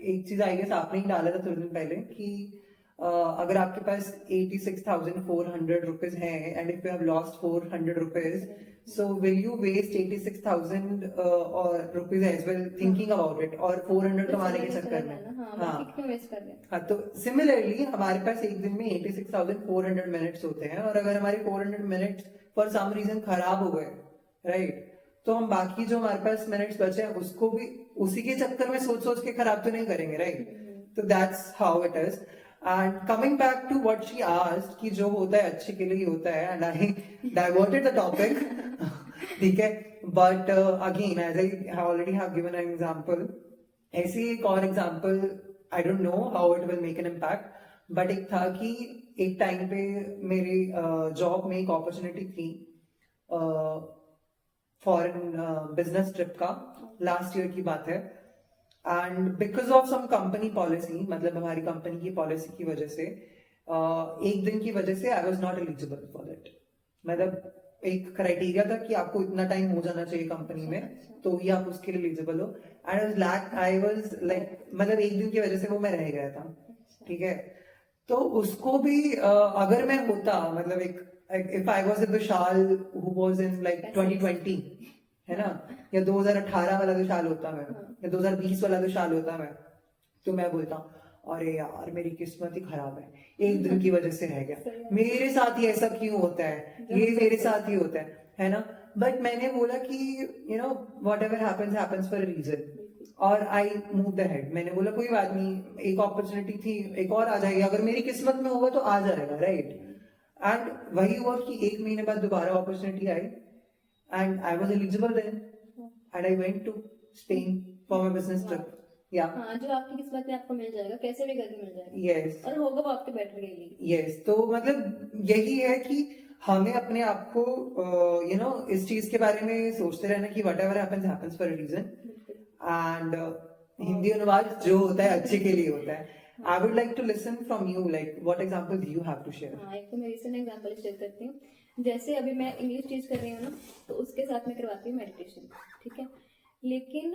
एक चीज आई गेस आपने ही डाला था थोड़े दिन पहले कि अगर आपके पास 86,400 रुपीज है and if you have lost 400 rupees, so will you waste 86,000 rupees as well thinking about it, और 400 कमाने के चक्कर में? हाँ, क्यों वेस्ट कर रहे हैं? हाँ, तो सिमिलरली हमारे पास एक दिन में 86,400 मिनट्स होते हैं, और अगर हमारे 400 मिनट्स फॉर सम रीजन खराब हो गए, राइट, तो हम बाकी जो हमारे पास मिनट्स बचे हैं उसको भी उसी के चक्कर में सोच सोच के खराब तो नहीं करेंगे, राइट? तो that's how it is. And coming back to what she asked कि जो होता है अच्छे के लिए ही होता है, and I diverted the topic. ठीक है, but again as I already have given an example, ऐसे ही एक और example, I don't know how it will make an impact, but एक था कि एक टाइम पे मेरे जॉब में एक अपॉर्चुनिटी थी फॉरेन बिजनेस ट्रिप का, लास्ट ईयर की बात है. And because of some company policy, मतलब हमारी कंपनी की पॉलिसी की वजह से, एक दिन की वजह से I was not eligible for it. मतलब एक क्राइटेरिया था कि आपको इतना टाइम हो जाना चाहिए कंपनी में, तो ही आप उसके लिए एलिजिबल हो. एंड आई वाज लाइक, मतलब एक दिन की वजह से वो मैं रह गया था. ठीक है, तो उसको भी अगर मैं होता, मतलब एक if I was the Vishal who was in like 2020, है ना, या 2018 वाला विशाल होता मैं, या 2020 वाला विशाल होता मैं, तो मैं बोलता अरे यार मेरी किस्मत ही खराब है, एक दिन की वजह से रह गया, मेरे साथ ही ऐसा क्यों होता है, ये मेरे साथ ही होता है ना. बट मैंने बोला कि you know whatever happens for a reason, और आई मूव अहेड. मैंने बोला कोई बात नहीं, एक अपॉर्चुनिटी थी, एक और आ जाएगी, अगर मेरी किस्मत में होगा तो आ जाएगा, राइट. एंड वही हुआ कि एक महीने बाद दोबारा अपॉर्चुनिटी आई, and I was eligible then, and I went to Spain for my business trip. हाँ, जो आपकी किस्मत में आपको मिल जाएगा, कैसे भी करके मिल जाएगा. यस, और होगा वो आपके बेटर के लिए. यस, तो मतलब यही है कि हमें अपने आप को यू नो इस चीज के बारे में सोचते रहना कि whatever happens for a reason. And Hindi अनुवाद जो होता है अच्छे के लिए होता है. I would like to listen from you, like what example do you have to share? हाँ, एक तो मैं रिसेंट एग्जांपल शेयर करती हूँ. जैसे अभी मैं इंग्लिश टीच कर रही हूँ ना, तो उसके साथ मैं करवाती हूँ मेडिटेशन. ठीक है, लेकिन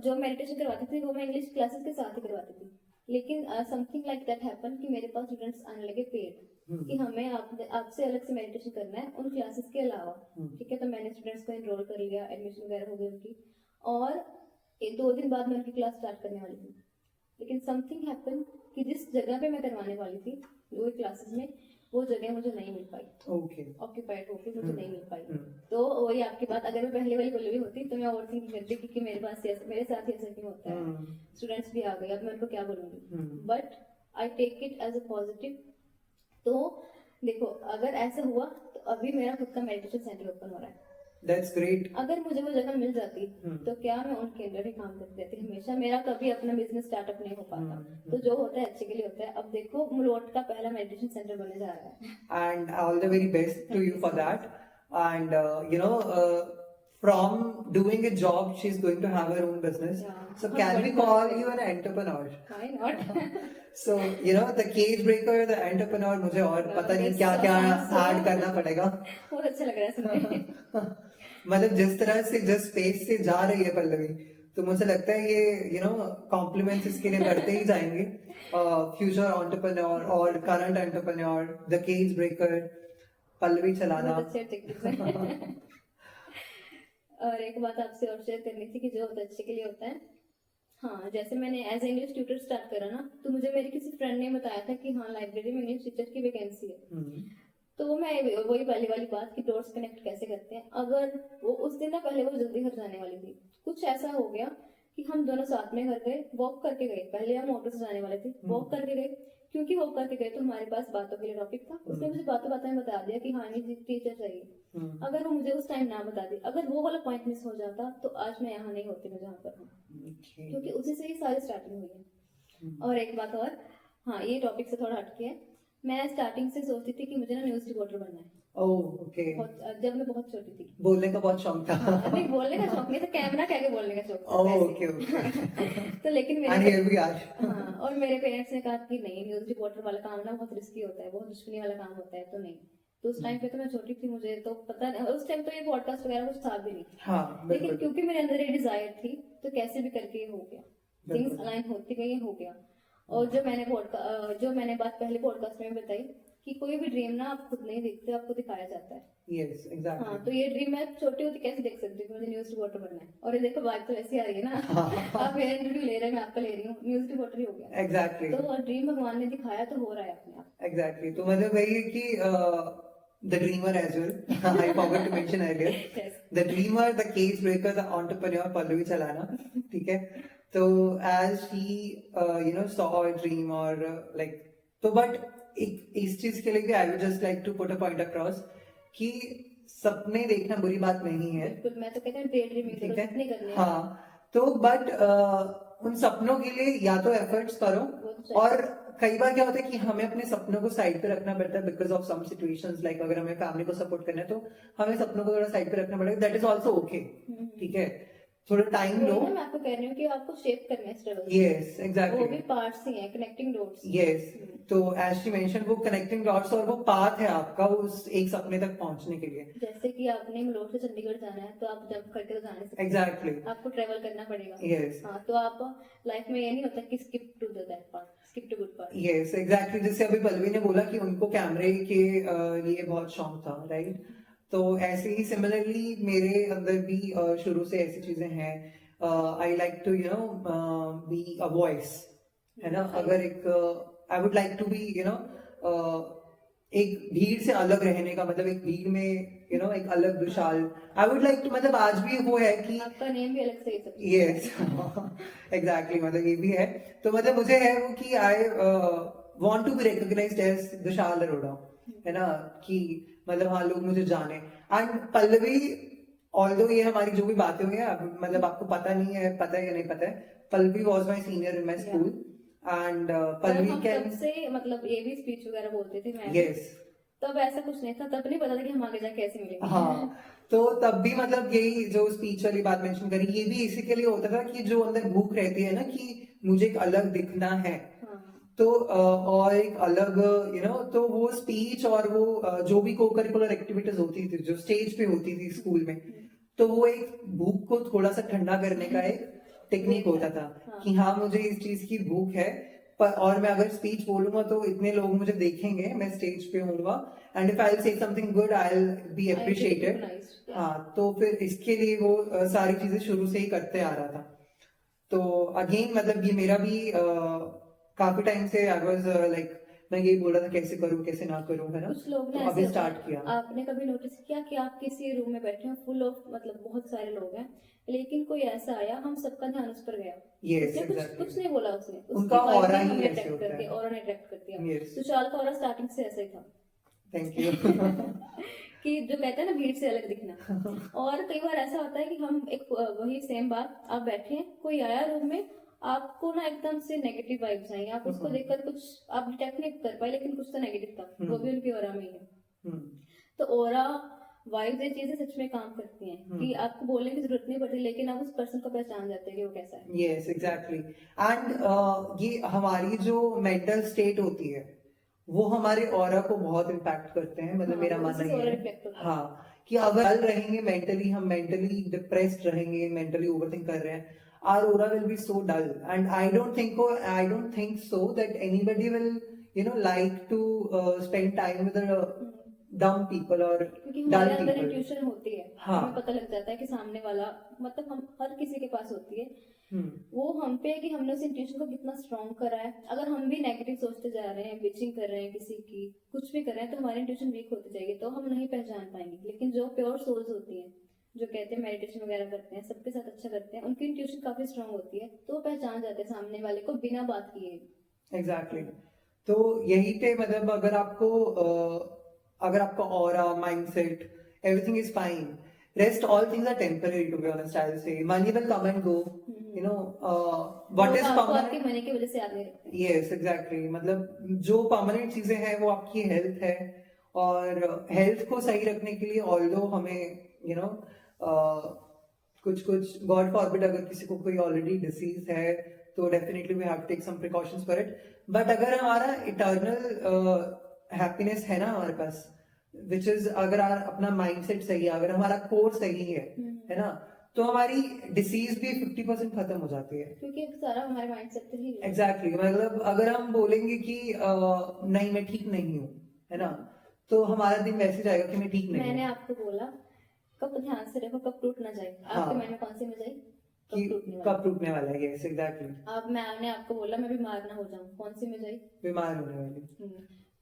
जो मेडिटेशन करवाती थी वो मैं इंग्लिश क्लासेस के साथ ही करवाती थी. लेकिन समथिंग लाइक दैट हैपन कि मेरे पास स्टूडेंट्स आने लगे पेड, कि हमें आपसे अलग से मेडिटेशन करना है उन क्लासेस के अलावा. ठीक है, तो मैंने स्टूडेंट्स को एनरोल कर लिया, एडमिशन वगैरह हो गई उनकी, और 2 दिन बाद मैं उनकी क्लास स्टार्ट करने वाली थी. लेकिन समथिंग हैपन कि जिस जगह पे मैं करवाने वाली थी वो क्लासेस में, वो जगह मुझे नहीं मिल पाई. ओके, ऑक्यूपाइड होकर मुझे नहीं मिल पाई. तो वही आपकी बात, अगर मैं पहले वाली बोली हुई होती तो मैं ओवर थिंकिंग करती कि मेरे पास मेरे साथ ही ऐसा क्यों होता है, स्टूडेंट्स भी आ गए, अब मैं उनको क्या बोलूंगी. But I take it as a positive. तो देखो, अगर ऐसा हुआ तो अभी मेरा खुद का मेडिटेशन सेंटर ओपन हो रहा है. That's great. अगर मुझे वो जगह मिल जाती तो क्या मैं उनके अंदर ही काम करती रहती हमेशा, मेरा कभी अपना बिजनेस स्टार्टअप नहीं हो पाता. तो जो होता है अच्छे के लिए होता है. अब देखो, मुलोट का पहला मेडिटेशन सेंटर बनने जा रहा है. And all the very best to you for that. And you know from doing a job, she's going to have her own business. So can we call you an entrepreneur? Why not? So you know, the cage breaker, the entrepreneur, मुझे और पता नहीं क्या क्या add करना पड़ेगा. बहुत अच्छा लग रहा है सुनने. मतलब जिस तरह से जिस स्पेस से जा रही है पल्लवी, तो मुझे लगता है ये यू नो कॉम्प्लीमेंट्स इसके लिए बढ़ते ही जाएंगे. फ्यूचर एंटरप्रेन्योर और current entrepreneur, the cage breaker, Pallavi चलाना. और एक बात आपसे और शेयर करनी थी कि जो होता है अच्छे के लिए होता है. हाँ, जैसे मैंने एज इंग्लिश ट्यूटर स्टार्ट करा ना, तो मुझे मेरे किसी फ्रेंड ने बताया था कि हाँ लाइब्रेरी में इंग्लिश टीचर की वैकेंसी है. तो मैं वही पहली वाली बात कि डॉट्स कनेक्ट कैसे करते हैं. अगर वो उस दिन ना पहले वो जल्दी घर जाने वाली थी, कुछ ऐसा हो गया कि हम दोनों साथ में घर गए, वॉक करके गए. पहले हम ऑटो से जाने वाले थे, वॉक करके गए. क्योंकि वॉक करके गए तो हमारे पास बातों के लिए टॉपिक था. उसने मुझे बातों में बता दिया कि हाँ नहीं टीचर चाहिए. अगर वो मुझे उस टाइम ना बता दी, अगर वो वाला पॉइंट मिस हो जाता तो आज मैं यहाँ नहीं होती, मैं जहाँ पर हूँ. क्योंकि उसी से ही सारी स्टार्टिंग हुई है. और एक बात और, हाँ ये टॉपिक से थोड़ा हटके है. मैं स्टार्टिंग से सोचती थी कि मुझे ना न्यूज रिपोर्टर बनना है. ओके. जब मैं बहुत छोटी थी. बोलने का बहुत शौक था. नहीं, बोलने का शौक नहीं था, कैमरा के आगे बोलने का शौक था. Okay okay. तो लेकिन हाँ, और मेरे पेरेंट्स ने कहा कि नहीं, न्यूज रिपोर्टर वाला काम ना बहुत रिस्की होता है, बहुत दुश्मनी वाला काम होता है, तो नहीं. तो उस टाइम पे तो मैं छोटी थी, मुझे तो पता नहीं, उस टाइम तो ये पॉडकास्ट वगैरह कुछ था भी नहीं. हाँ, लेकिन क्योंकि मेरे अंदर ये डिजायर थी तो कैसे भी करके ये हो गया. थिंग्स अलाइन होती गई, हो गया. और जो मैंने बात पहले पॉडकास्ट में बताई कि कोई भी ड्रीम ना आप खुद नहीं देखते, आपको दिखाया जाता है। Yes, exactly. हाँ, तो ये ड्रीम मैं छोटी होती कैसे देख सकती हूँ, मुझे न्यूज रिपोर्टर बनना है, और ये देखो बात तो ऐसी आ रही है ना। आप मेरा इंटरव्यू ले रहे हैं, मैं आपका ले रही हूँ, न्यूज रिपोर्टर ही हो गया। Exactly. तो ड्रीम भगवान ने दिखाया तो हो रहा है अपने आप। Exactly. तो मतलब वही है कि the dreamer as well. I forgot to mention earlier. Yes. The dreamer, the case breaker, the entrepreneur, Pallavi Chalana. ठीक है. तो as she saw a dream or like तो but इस चीज के लिए भी I would just like to put a point across कि सपने देखना बुरी बात नहीं है. बिल्कुल, मैं तो कहती हूँ डे ड्रीमिंग करो, सपने करने हैं। हाँ, तो बट उन सपनों के लिए या तो एफर्ट्स करो, और कई बार क्या होता है कि हमें अपने सपनों को साइड पे रखना पड़ता है because of some situations, like अगर हमें फैमिली को सपोर्ट करना है तो हमें सपनों को थोड़ा साइड पे रखना पड़ेगा. That is also okay. ठीक है, थोड़ा टाइम लो. मैं आपको कह रही हूँ कि आपको शेप करना है स्ट्रगल. Yes, exactly. वो भी पार्ट्स ही हैं, कनेक्टिंग डॉट्स. यस, तो एज शी मेंशन वो कनेक्टिंग डॉट्स और वो पाथ है आपका उस एक सपने तक पहुंचने के लिए. जैसे कि आपने मलोट से चंडीगढ़ जाना है तो आप जंप करके तो जा नहीं सकते. एग्जैक्टली. आपको ट्रेवल करना पड़ेगा. यस. हाँ, तो आप लाइफ में ये नहीं होता कि skip to that part, skip to good part. Yes, exactly. जैसे अभी पल्लवी ने बोला कि उनको कैमरे के लिए बहुत शौक था, राइट. तो ऐसे ही सिमिलरली मेरे अंदर भी शुरू से ऐसी चीजें हैं. I like to be a voice, है ना. अगर एक I would like to be एक भीड़ से अलग रहने का, मतलब एक भीड़ में एक अलग विशाल. आई वुड लाइक टू, मतलब आज भी वो है कि आपका नेम भी अलग से है. Yes, exactly. मतलब ये भी है. तो मतलब मुझे है वो कि I want to be recognised as Vishal Arora, है ना, कि मतलब हाँ लोग मुझे जाने. एंड पल्लवी, ऑल्दो ये हमारी जो भी बातें हुई हैं, मतलब आपको पता नहीं है, पता है या नहीं पता है, Pallavi was my senior in my school. And Pallavi can say मतलब ये भी स्पीच वगैरह बोलते थे मैं. यस. तब ऐसा कुछ नहीं था, तब नहीं पता था कि हम आगे जाके कैसे मिलेंगे. हाँ, तो तब भी मतलब यही जो स्पीच वाली बात मेंशन करी, ये भी इसी के लिए होता था कि जो अंदर भूख रहती है ना कि मुझे एक अलग दिखना है. तो और एक अलग तो वो स्पीच और वो जो भी को करिकुलर एक्टिविटीज होती थी जो स्टेज पे होती थी स्कूल में, तो वो एक भूख को थोड़ा सा ठंडा करने का एक टेक्निक होता था. कि हाँ मुझे इस चीज की भूख है, और मैं अगर स्पीच बोलूंगा तो इतने लोग मुझे देखेंगे, मैं स्टेज पे होऊंगा, एंड इफ आई विल से something good I will be appreciated. हाँ, तो फिर इसके लिए वो सारी चीजें शुरू से ही करते आ रहा था. तो अगेन मतलब ये मेरा भी काफी टाइम से आई वाज लाइक मैं यही बोल रहा था कैसे करूं कैसे ना करूं, है ना. कुछ लोग तो ना अभी ऐसे स्टार्ट किया. आपने कभी नोटिस किया कि आप किसी रूम में बैठे हो फुल ऑफ मतलब बहुत सारे लोग हैं, लेकिन कोई ऐसा आया, हम सबका ध्यान उस पर गया. Yes, उसने exactly. कुछ नहीं बोला, उसने उनका उसकी ऑरा vibe ही ने ऐसे attract होता कर है. दिया, ऑरा ने अट्रैक्ट कर दिया. Yes. सुशाल का ऑरा स्टार्टिंग से ऐसा ही था. Thank you. कि जो कहते हैं ना भीड़ से अलग दिखना. और कई बार ऐसा होता है कि हम एक वही सेम बात, आप बैठे हैं, कोई आया रूम में, आपको ना एकदम से नेगेटिव वाइब्स आई, आप उसको देखकर कुछ आप डिटेक्ट नहीं कर पाए, लेकिन कुछ तो नेगेटिव था, वो भी उनकी ऑरा में ही है. तो ऑरा वाइब्स ये चीजें सच में काम करती हैं कि आपको बोलने की जरूरत नहीं पड़ती, लेकिन आप उस पर्सन को पहचान जाते हैं कि वो कैसा है. Yes, exactly. एंड ये हमारी जो मेंटल स्टेट होती है वो हमारे ऑरा को बहुत इम्पैक्ट करते हैं. मतलब मेरा मानना ये है हाँ कि अगर डल रहेंगे मेंटली, हम मेंटली डिप्रेस्ड रहेंगे, मेंटली ओवरथिंक कर रहे हैं, our aura will be so dull. And I don't think so that anybody will like to spend time with the dumb people or क्योंकि dull हमारे अंदर people. इंट्यूशन होती है. हाँ. हमें पता लग जाता है कि सामने वाला, मतलब हम हर किसी के पास होती है. वो हम पे है कि हमने उस इंट्यूशन को कितना स्ट्रॉन्ग करा है. अगर हम भी नेगेटिव सोचते जा रहे हैं, बिचिंग कर रहे हैं किसी की, कुछ भी कर रहे हैं, तो हमारी इंट्यूशन वीक होती जाएगी, तो हम नहीं पहचान पाएंगे. लेकिन जो प्योर सोल्स होती हैं, जो कहते हैं मेडिटेशन वगैरह करते हैं, सबके साथ अच्छा करते हैं, उनकी इंट्यूशन काफी स्ट्रांग होती है, तो वो पहचान जाते हैं सामने वाले को बिना बात किए. एग्जैक्टली. तो यही पे मतलब अगर आपका aura, mindset, everything is fine, rest all things are temporary. To be honest I will say money will come and go. What is आपके मनी की वजह से याद नहीं रखते. Yes, exactly. मतलब जो परमानेंट चीजें हैं वो आपकी हेल्थ है, और हेल्थ को सही रखने के लिए ऑल्दो हमें कुछ गॉड फॉरबिड अगर किसी को कोई ऑलरेडी डिसीज है तो definitely we have to take some precautions for it. But अगर हमारा इटर्नल हैप्पीनेस है ना हमारे पास, विच इज अगर अपना माइंडसेट सही है, अगर हमारा कोर सही है ना, तो हमारी डिसीज भी 50% खत्म हो जाती है। क्योंकि सारा हमारे माइंडसेट पे ही है। एग्जैक्टली मतलब अगर हम बोलेंगे कि नहीं मैं ठीक नहीं हूँ, है ना, तो हमारा दिन वैसे जाएगा कि मैं ठीक नहीं मैंने हूँ। आपको बोला कब ध्यान से देखो कब टूट ना जाए। हाँ। आपके माइंड में कौन सी इमेज आई? कि कब टूटने वाला। कब टूटने वाला है, यस एग्जैक्टली। अब मैंने आपको बोला मैं बीमार ना हो जाऊं, कौन सी इमेज आई? बीमार होने वाली।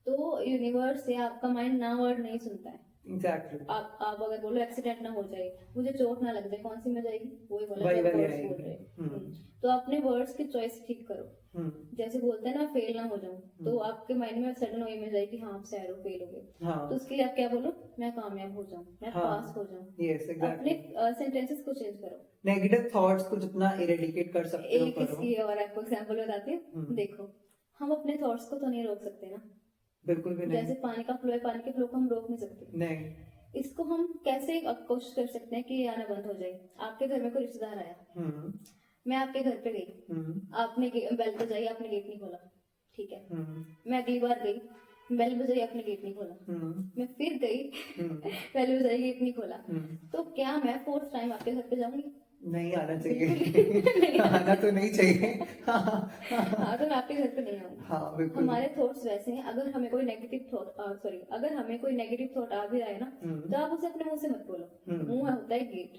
तो यूनिवर्स से आपका माइंड ना वर्ड नहीं सुनता है। एग्जैक्टली। आप अगर बोलो एक्सीडेंट ना हो जाए, मुझे चोट ना लग जाए, कौन सी इमेज आएगी? वही बोला वही जो वाली वर्ड्स आएगी। बोल रहे हैं। तो अपने वर्ड्स की चॉइस ठीक करो। जैसे बोलते हैं ना फेल ना हो जाऊं, तो आपके माइंड में सडन वो इमेज आई कि हाँ आप सैरो फेल हो गए। हाँ। तो उसके लिए आप क्या बोलो? मैं कामयाब हो जाऊं, मैं हाँ। पास हो जाऊं। यस अपने एग्जैक्टली। सेंटेंसेस को चेंज करो। नेगेटिव थॉट्स को जितना इरेडिकेट कर सकते हो एक करो। इसकी और आपको एग्जांपल बताती हूँ। देखो, हम अपने थॉट्स को तो नहीं रोक सकते ना। बिल्कुल भी नहीं। जैसे पानी का फ्लो है, पानी के फ्लो को हम रोक नहीं सकते। नहीं। इसको हम कैसे कोशिश कर सकते हैं कि ये आना बंद हो जाए? आपके घर में कोई रिश्तेदार आया, मैं आपके घर पे गई, आपने बेल बजाई, आपने गेट नहीं खोला, ठीक है। मैं अगली बार गई, बेल बजाई, आपने गेट नहीं खोला, मैं फिर गई, बेल बजाई, गेट नहीं खोला, तो क्या मैं फोर्थ टाइम आपके घर पे जाऊंगी? नहीं आना चाहिए। आना तो नहीं चाहिए। हाँ, तो मैं आपके घर पे नहीं आऊंगी। हाँ बिल्कुल। हमारे थॉट्स वैसे हैं, अगर हमें कोई नेगेटिव थॉट अगर हमें कोई नेगेटिव थॉट आ भी रहा है ना, तो आप उसे अपने मुंह से मत बोलो। मुंह होता है गेट,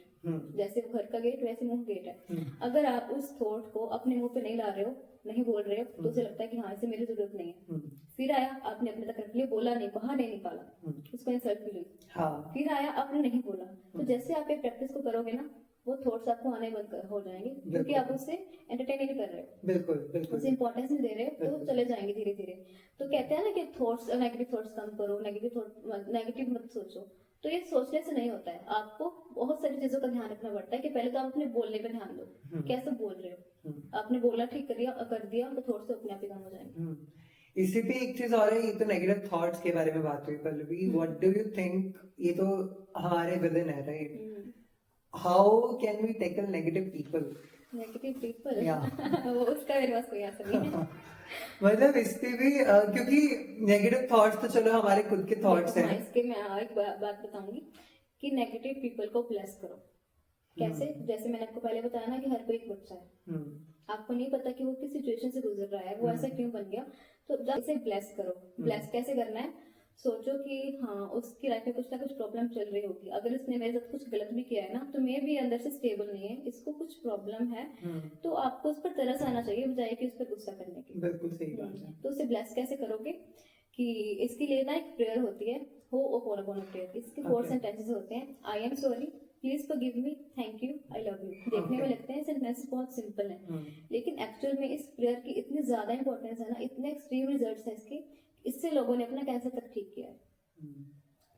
जैसे घर का गेट वैसे मुंह गेट है। अगर आप उस थॉट को अपने मुंह पे नहीं ला रहे हो, नहीं बोल रहे हो, तो उसे लगता है कि हाँ इसे मेरी जरूरत नहीं है। फिर आया, आपने अपने तक रख लिया, बोला नहीं, बाहर नहीं निकाला, उसको इंसल्ट फील हुई। हाँ। फिर आया, आपने नहीं बोला। तो जैसे आप ये प्रैक्टिस को करोगे ना, वो थॉट्स आपको आने बंद हो जाएंगे, क्योंकि आप उससे एंटरटेन नहीं कर रहे हो। बिल्कुल बिल्कुल। उसे इंपॉर्टेंस नहीं दे रहे हो, तो चले जाएंगे धीरे धीरे। तो कहते हैं ना कि थॉट्स, नेगेटिव थॉट्स कम करो, नेगेटिव मत सोचो। तो ये सोचने से नहीं होता है, आपको बहुत सारी चीजों का ध्यान रखना पड़ता है। कि पहले तो आप अपने बोलने पे ध्यान दो, कैसे बोल रहे हो। आपने बोला ठीक कर दिया तो थॉट्स अपने आप ही कम हो जाएंगे। इसी पे एक चीज और है, ये तो नेगेटिव थॉट्स के बारे में बात हुई Pallavi, what do you think, ये तो हमारे विदिन है right, how can we tackle negative people? Negative people, Yeah. वो उसका मेरे पास कोई आंसर नहीं है। मतलब इस पे भी क्योंकि नेगेटिव थॉट्स तो चलो हमारे खुद के थॉट्स देखो, हैं। इसके मैं एक बात बताऊंगी कि नेगेटिव पीपल को ब्लेस करो। कैसे? जैसे मैंने आपको पहले बताया ना कि हर कोई एक बच्चा है, आपको नहीं पता कि वो किस सिचुएशन से गुजर रहा है, वो ऐसा क्यों बन गया। तो जब इसे ब्लेस करो। ब्लेस कैसे करना है? सोचो कि हाँ उसकी लाइफ में कुछ ना कुछ प्रॉब्लम चल रही होगी। अगर उसने मेरे साथ कुछ गलत भी किया है ना, तो मैं भी अंदर से स्टेबल नहीं है, इसको कुछ प्रॉब्लम है, तो आपको उस पर तरस आना चाहिए बजाय कि उस पर गुस्सा करने की। बिल्कुल सही बात है। तो उसे ब्लेस कैसे करोगे कि इसके लिए ना एक प्रेयर होती है, हो ओपोनोपोनो प्रेयर। इसके 4 सेंटेंसेस होते हैं। I am sorry, please forgive me, thank you, I love you. देखने में लगते हैं सेंटेंसेस बहुत सिंपल हैं, लेकिन एक्चुअल में इस प्रेयर की इतनी ज्यादा इंपॉर्टेंस है ना, इतने एक्सट्रीम रिजल्ट्स हैं इसके, इससे लोगों ने अपना कैंसर तक ठीक किया है।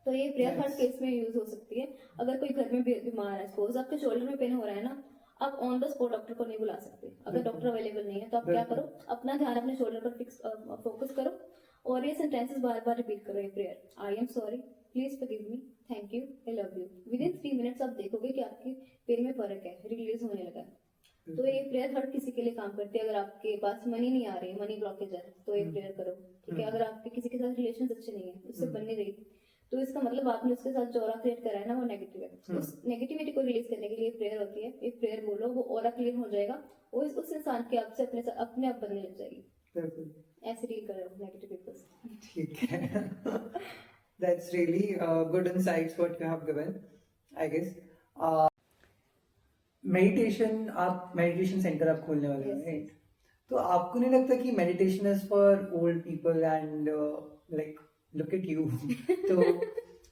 तो ये प्रेयर हर केस में यूज हो सकती है। अगर कोई घर में बीमार है, सपोज आपके शोल्डर में पेन हो रहा है ना, आप ऑन द स्पॉट डॉक्टर को नहीं बुला सकते। अगर डॉक्टर अवेलेबल नहीं है तो आप क्या करो, अपना ध्यान अपने शोल्डर पर फोकस करो और ये सेंटेंसेस बार बार रिपीट करो। ये prayer, I am sorry, please forgive me, thank you, I love you. With in 3 minutes आप देखोगे कि आपके पेन में फर्क है, रिलीज होने लगा है। तो ये प्रेयर हर किसी के लिए काम करती है। अगर आपके पास मनी नहीं आ रही, मनी ब्लॉकेज है, तो ये प्रेयर करो, ठीक है। अगर आपके किसी के साथ रिलेशन अच्छे नहीं है, उससे बन नहीं रही, तो इसका मतलब आपने उसके साथ जो ऑरा क्रिएट करा है ना, वो नेगेटिव है। उस नेगेटिविटी को रिलीज करने के लिए प्रेयर होती है। एक प्रेयर बोलो, वो ऑरा क्लियर हो जाएगा, वो उस इंसान के आपसे अपने आप बनने लग जाएगी। ऐसे डील करो नेगेटिव पीपल से। ठीक है। That's really good insights what you have given, I guess. Meditation, आप मेडिटेशन सेंटर आप खोलने वाले हैं राइट? तो आपको नहीं लगता कि meditation is for old people and like look at you, तो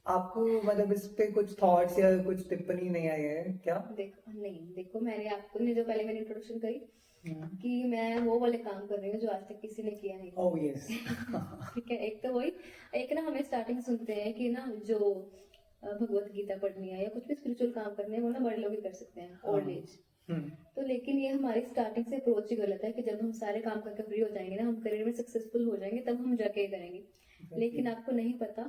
आपको मतलब इस पे कुछ थॉट्स या कुछ टिप्पणी नहीं आई है क्या? देखो मैंने आपको जो पहले मैंने इंट्रोडक्शन करी कि मैं वो वाले काम कर रही हूँ जो आज तक किसी ने किया नहीं। Oh yes. ठीक है, एक तो वही, एक ना हमें स्टार्टिंग सुनते हैं कि ना जो भगवत गीता पढ़नी है या कुछ भी स्पिरिचुअल काम करने हैं वो ना बड़े लोग ही कर सकते हैं, ओल्ड एज। तो लेकिन ये हमारी स्टार्टिंग से अप्रोच ही गलत है कि जब हम सारे काम करके फ्री हो जाएंगे ना, हम करियर में सक्सेसफुल हो जाएंगे, तब हम जाके ये करेंगे। लेकिन आपको नहीं पता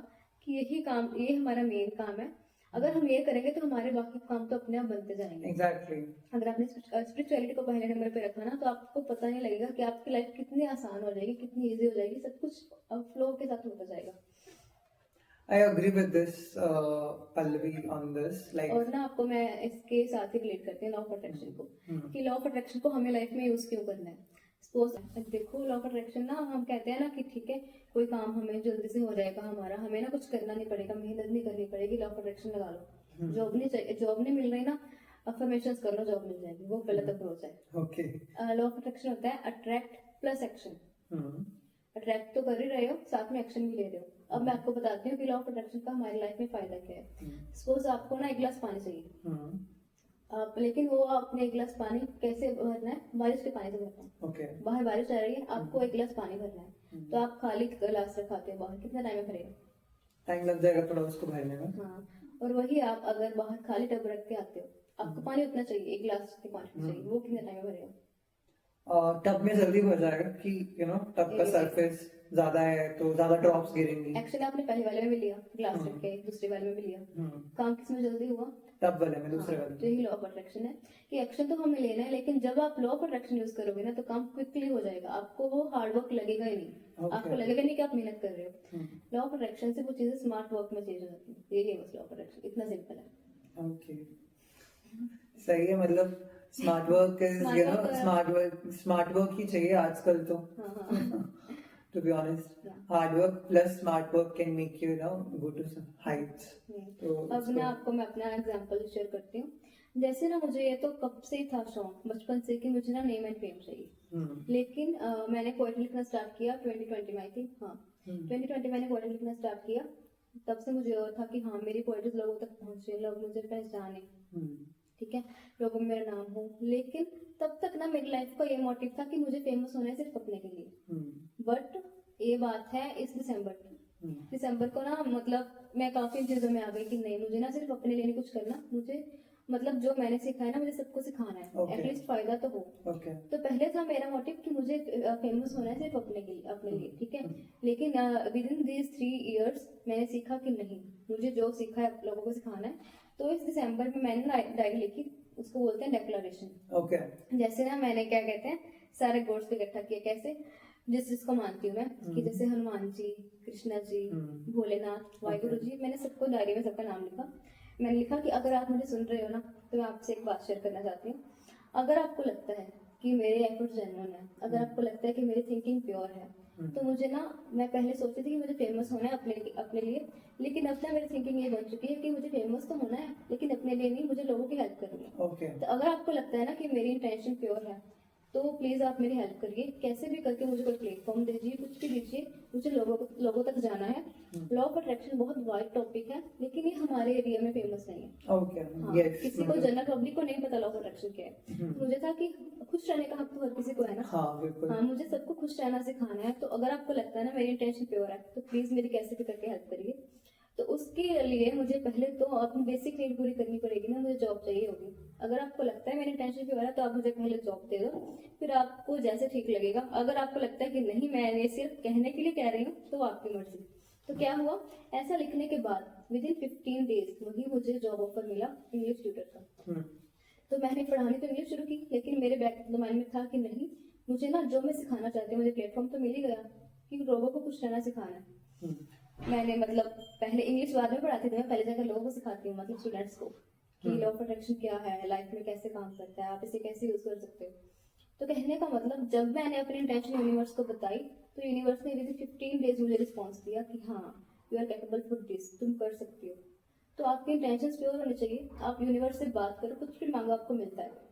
कि यही काम, ये हमारा मेन काम है। अगर हम ये करेंगे तो हमारे बाकी काम तो अपने आप बनते जाएंगे। एग्जैक्टली। अगर आपने स्पिरिचुअलिटी को पहले नंबर पे रखा ना, तो आपको पता नहीं लगेगा कि आपकी लाइफ कितनी आसान हो जाएगी, कितनी इजी हो जाएगी, सब कुछ फ्लो के साथ होता जाएगा। I agree with this, Pallavi, on this. Like, और ना आपको मैं इसके साथ ही रिलेट करती हूँ लॉ ऑफ अट्रैक्शन को, कि लॉ ऑफ अट्रैक्शन को हमें लाइफ में यूज क्यों करना है। सपोज देखो लॉ ऑफ अट्रैक्शन ना, हम कहते हैं ना कि ठीक है कोई काम हमें जल्दी से हो जाएगा हमारा, हमें ना कुछ करना नहीं पड़ेगा, मेहनत नहीं करनी पड़ेगी, लॉ ऑफ अट्रैक्शन लगा लो। जॉब नहीं चाहिए, जॉब नहीं मिल रही ना, अफर्मेशंस कर लो, जॉब मिल जाएगी। वो गलत अप्रोच है। okay. लॉ ऑफ अट्रैक्शन होता है अट्रैक्ट प्लस एक्शन। अट्रैक्ट तो कर ही रहे हो, साथ में एक्शन भी ले रहे हो। अब मैं आपको बताती हूँ कि लॉ ऑफ अट्रैक्शन का हमारी लाइफ में फायदा क्या है। सपोज आपको ना एक गिलास पानी चाहिए, आप लेकिन वो आपने एक गिलास पानी कैसे भरना है, बारिश के पानी से भरना है। Okay. बाहर बारिश आ रही है, आपको एक गिलास पानी भरना है, तो आप खाली गिलास रखाते हो बाहर, कितना टाइम में भरेगा? टाइम लग जाएगा थोड़ा उसको भरने में। हाँ, और वही आप अगर बाहर खाली टब रख के आते हो, आपको पानी उतना चाहिए, एक गिलास के पानी चाहिए, वो कितने टाइम में भरेगा? टब में जल्दी भर जाएगा कि टब का सरफेस ज्यादा है तो ज्यादा ड्रॉप्स गिरेंगी। एक्शन आपने पहले वाले में भी लिया, गिलास रख के, दूसरे वाले में भी लिया, काम किसमें जल्दी हुआ? टब वाले में, दूसरे वाले तो यही लॉ ऑफ अट्रैक्शन है कि एक्शन तो हमें लेना है, लेकिन जब आप लॉ ऑफ अट्रैक्शन यूज करोगे ना तो काम क्विकली हो जाएगा, आपको वो हार्ड वर्क लगेगा ही नहीं। आपको लगेगा नहीं कि आप मेहनत कर रहे हो। लॉ ऑफ अट्रैक्शन से वो चीजें स्मार्ट वर्क में चेंज हो जाती है। यही है बस लॉ ऑफ अट्रैक्शन, इतना सिंपल है। ओके, सही है। मतलब smart work is smart work ही चाहिए आजकल तो। To be honest, hard work plus smart work can make you, go to some heights. तो अब ना आपको मैं अपना एग्जांपल शेयर करती हूँ। जैसे ना मुझे ये तो कब से ही था शौक, बचपन से, कि मुझे ना नेम एंड फेम चाहिए। लेकिन मैंने पोएट्री लिखना स्टार्ट किया 2020 में, आई थिंक। हाँ, 2020 मैंने पोएट्री लिखना स्टार्ट किया। तब से मुझे और था कि हाँ मेरी पोएट्री लोगों तक पहुंचे, लोग मुझे पहचाने, ठीक है, लोगों में मेरा नाम हो। लेकिन तब तक ना मेरी लाइफ का ये मोटिव था कि मुझे फेमस होना है सिर्फ अपने के लिए। बट ये बात है इस दिसंबर को ना, मतलब मैं काफी चीजों में आ गई कि नहीं, मुझे ना सिर्फ अपने लिए नहीं कुछ करना, मुझे मतलब जो मैंने सीखा है ना मुझे सबको सिखाना है, एटलीस्ट फायदा तो हो। तो पहले था मेरा मोटिव कि मुझे फेमस होना है सिर्फ अपने लिए, ठीक है। लेकिन विद इन दीज 3 years मैंने सीखा कि नहीं, मुझे जो सीखा है लोगों को सिखाना है। तो इस दिसंबर में मैंने ना डायरी लिखी, उसको बोलते हैं डेक्लेरेशन। जैसे ना मैंने क्या कहते हैं सारे गोड्स को इकट्ठा किया, कैसे, जिसको मानती हूँ मैं, कि जैसे हनुमान जी, कृष्णा जी, भोलेनाथ, वाहिगुरु जी, मैंने सबको डायरी में सबका नाम लिखा। मैंने लिखा कि अगर आप मुझे सुन रहे हो ना तो मैं आपसे एक बात शेयर करना चाहती हूँ। अगर आपको लगता है कि मेरे एफर्ट जेन्युइन है, अगर आपको लगता है कि मेरी थिंकिंग प्योर है, तो मुझे ना, मैं पहले सोचती थी कि मुझे फेमस होना है अपने लिए, लेकिन अब ना मेरी थिंकिंग ये बन चुकी है कि मुझे फेमस तो होना है लेकिन अपने लिए नहीं, मुझे लोगों की हेल्प करनी है। तो अगर आपको लगता है ना कि मेरी इंटेंशन प्योर है तो प्लीज आप मेरी हेल्प करिए, कैसे भी करके मुझे कोई प्लेटफॉर्म दीजिए, कुछ भी दीजिए, मुझे लोगों तक जाना है। लॉ ऑफ अट्रैक्शन बहुत वाइड टॉपिक है, लेकिन ये हमारे एरिया में फेमस नहीं है। किसी को, जनरल पब्लिक को नहीं पता लॉ ऑफ अट्रैक्शन क्या है। मुझे था कि खुश रहने का हक तो हर किसी को है ना। हाँ, मुझे सबको खुश रहना सिखाना है। तो अगर आपको लगता है ना मेरी इंटेंशन प्योर है तो प्लीज मेरी कैसे भी करके हेल्प करिए। तो उसके लिए मुझे पहले तो अपनी बेसिक नीड पूरी करनी पड़ेगी ना, मुझे जॉब चाहिए होगी। अगर आपको लगता है मेरी टेंशन क्यों हो रहा है तो आप मुझे पहले जॉब दे दो, फिर आपको जैसे ठीक लगेगा। अगर आपको लगता है कि नहीं मैं ये सिर्फ कहने के लिए कह रही हूँ तो आपकी मर्जी। तो क्या हुआ, ऐसा लिखने के बाद विद इन 15 days वही मुझे जॉब ऑफर मिला इंग्लिश ट्यूटर का। तो मैंने पढ़ानी तो इंग्लिश शुरू की, लेकिन मेरे बैक माइंड में था कि नहीं, मुझे ना जो मैं सिखाना चाहती हूँ, मुझे प्लेटफॉर्म तो मिल ही गया कि लोगों को खुश रहना सिखाना है। मैंने मतलब पहले इंग्लिश बाद में पढ़ाती थी, मैं पहले जाकर लोगों को सिखाती हूँ, मतलब स्टूडेंट्स को, कि लॉ ऑफ अट्रैक्शन क्या है, लाइफ में कैसे काम करता है, आप इसे कैसे यूज कर सकते हो। तो कहने का मतलब, जब मैंने अपनी इंटेंशन यूनिवर्स को बताई तो यूनिवर्स ने विद 15 days मुझे रिस्पॉन्स दिया कि हाँ you are capable for this, तुम कर सकती हो। तो आपकी इंटेंशन प्योर होनी चाहिए, आप यूनिवर्स से बात करो, कुछ भी मांगो आपको मिलता है।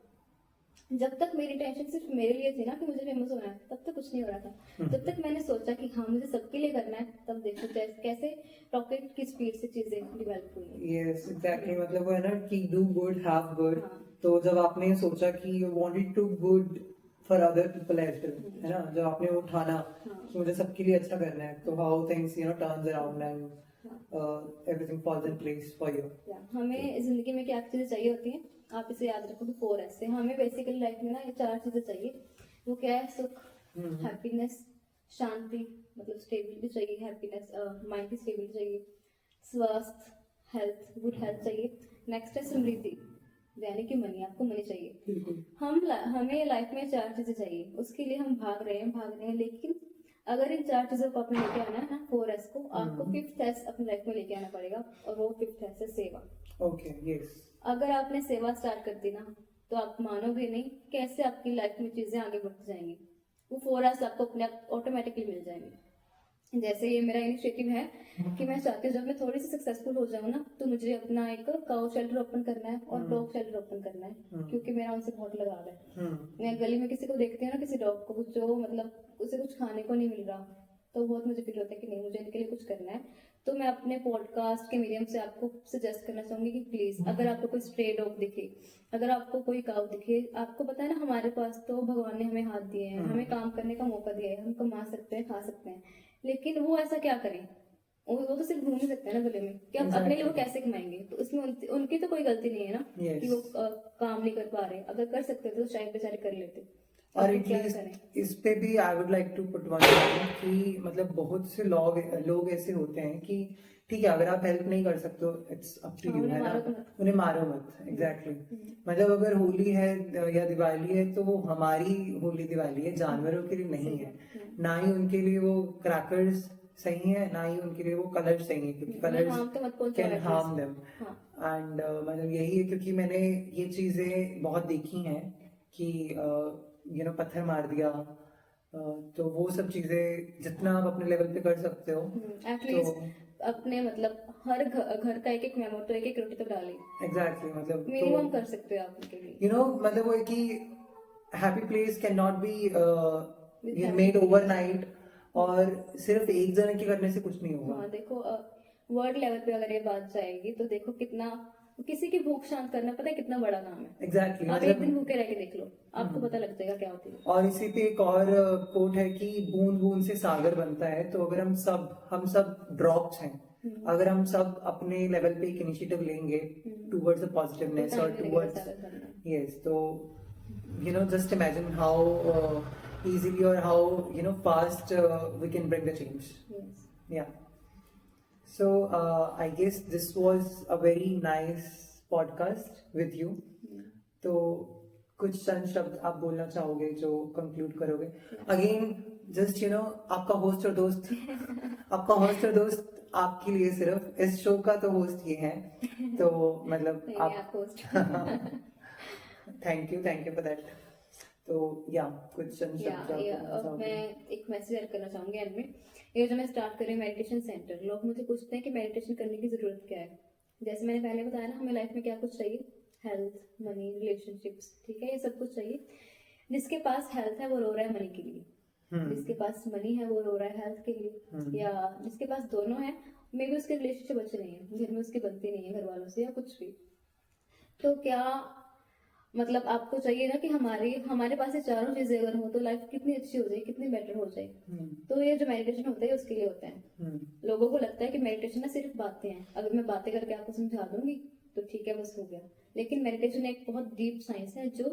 जब तक मेरी टेंशन सिर्फ मेरे लिए थी ना कि मुझे फेमस होना है, तब तक कुछ नहीं हो रहा था। जब तक मैंने सोचा कि हाँ मुझे सबके लिए करना है, तब देखो कैसे रॉकेट की स्पीड से चीजें डेवलप हुई। यस एग्जैक्टली, मतलब वो है ना कि डू गुड हैव गुड। तो जब आपने सोचा कि you wanted to good for other people as well, है ना, जब आपने वो ठाना कि मुझे सबके लिए अच्छा करना है, तो how things turns around and everything falls in place for you. हमें जिंदगी में क्या चीजें चाहिए होती हैं, आप इसे याद रखो, 4 ऐसे हमें बेसिकली लाइफ में ना ये 4 चीजें चाहिए। वो क्या है, सुख, हैप्पीनेस, शांति, मतलब स्टेबिलिटी चाहिए, हैप्पीनेस, माइंड की स्टेबिलिटी चाहिए, स्वास्थ्य, हेल्थ, गुड हेल्थ चाहिए। नेक्स्ट है समृद्धि, यानी कि मनी, आपको मनी चाहिए। हमें लाइफ में 4 चीजें चाहिए, उसके लिए हम भाग रहे हैं, लेकिन अगर इन 4 चीजों को आपने लेके आना है ना 4S को, आपको 5th S अपनी लाइफ में लेके आना पड़ेगा, और वो 5th S है सेवा। ओके, यस, अगर आपने सेवा स्टार्ट कर दी ना, तो आप मानोगे नहीं कैसे आपकी लाइफ में चीजें आगे बढ़ती जाएंगी। वो 4S आपको अपने आप ऑटोमेटिकली मिल जाएंगे। जैसे ये मेरा इनिशिएटिव है कि मैं चाहती हूँ जब मैं थोड़ी सी सक्सेसफुल हो जाऊँ ना, तो मुझे अपना एक काउ शेल्टर ओपन करना है और डॉग शेल्टर ओपन करना है, क्योंकि मेरा उनसे बहुत लगाव है। मैं गली में किसी को देखती हूँ ना, किसी डॉग को जो मतलब उसे कुछ खाने को नहीं मिल रहा, तो बहुत मुझे फील होता है कि नहीं, मुझे इनके लिए कुछ करना है। तो मैं अपने पॉडकास्ट के मीडियम से आपको सजेस्ट करना चाहूंगी कि प्लीज, अगर आपको कोई स्ट्रे डॉग दिखे, अगर आपको कोई काऊ दिखे, आपको पता है ना हमारे पास तो भगवान ने हमें हाथ दिए हैं, हमें काम करने का मौका दिया है, हम कमा सकते हैं, खा सकते हैं, लेकिन वो ऐसा क्या करें? वो तो सिर्फ घूम ही सकते हैं ना गले में, कि अब अपने लिए वो कैसे कमाएंगे? तो इसमें उनकी तो कोई गलती नहीं है ना कि वो काम नहीं कर पा रहे। अगर कर सकते तो शायद बेचारे कर लेते। और एटलीस्ट इस पे भी I would like to put one point कि मतलब बहुत से लोग ऐसे होते हैं कि ठीक है, अगर आप हेल्प नहीं कर सकते हो, इट्स अप टू यू, है ना, उन्हें मारो मत। एग्जैक्टली, मतलब अगर होली है या दिवाली है तो वो हमारी होली दिवाली है, जानवरों के लिए नहीं है। ना ही उनके लिए वो क्रैकर्स सही है, ना ही उनके लिए वो कलर सही है, क्योंकि colours can harm them. And मतलब यही है, क्योंकि मैंने ये चीजें बहुत देखी हैं कि पत्थर मार दिया, तो वो सब चीजें जितना आप अपने लेवल पे कर सकते हो एटलीस्ट अपने मतलब हर घर का एक मेमो तो एक रोटी तो डाले। एग्जैक्टली, मतलब मिनिमम कर सकते हो आप उनके लिए। मतलब वो है कि happy place can not be made overnight, और सिर्फ एक जने के करने से कुछ नहीं होगा। हाँ, देखो वर्ल्ड लेवल पे अगर ये बात जाएगी तो देखो कितना, किसी की भूख शांत करना पता है कितना बड़ा काम है। एग्जैक्टली, आप एक दिन भूखे रह के देख लो, आपको पता लग जाएगा क्या होती है। और इसी पे एक और कोट है कि बूंद बूंद से सागर बनता है। तो अगर हम सब ड्रॉप्स हैं, अगर हम सब अपने लेवल पे एक इनिशिएटिव लेंगे टुवर्ड्स द पॉजिटिवनेस और टुवर्ड्स, यस, तो just imagine how easily or how fast we can bring the change. Yes. Yeah. So I guess this was a very nice podcast with you. तो कुछ चंद शब्द आप बोलना चाहोगे जो कंक्लूड करोगे? अगेन जस्ट आपका होस्ट और दोस्त आपका होस्ट और दोस्त आपके लिए सिर्फ इस शो का तो होस्ट ये है, तो मतलब आप host. Thank you for that. तो या कुछ चंद शब्द मैं एक मैसेज ऐड करना चाहूंगी एंड में। ये जो मैं स्टार्ट कर रही हूँ मेडिटेशन सेंटर, लोग मुझे पूछते हैं कि मेडिटेशन करने की जरूरत क्या है। जैसे मैंने पहले बताया ना, हमें लाइफ में क्या कुछ चाहिए, हेल्थ, मनी, रिलेशनशिप्स, ठीक है, ये सब कुछ चाहिए। जिसके पास हेल्थ है वो रो रहा है मनी के लिए, जिसके पास मनी है वो रो रहा है हेल्थ के लिए, या जिसके पास दोनों है मे भी उसके रिलेशनशिप अच्छे नहीं है, घर में उसकी बनती नहीं है घर वालों से या कुछ भी। तो क्या मतलब आपको चाहिए ना कि हमारे पास ये चारों चीजें अगर हो तो लाइफ कितनी अच्छी हो जाए, कितनी बेटर हो जाए। तो ये जो मेडिटेशन होता है उसके लिए होता है। लोगों को लगता है कि मेडिटेशन ना सिर्फ बातें हैं, अगर मैं बातें करके आपको समझा दूंगी तो ठीक है बस हो गया, लेकिन मेडिटेशन एक बहुत डीप साइंस है। जो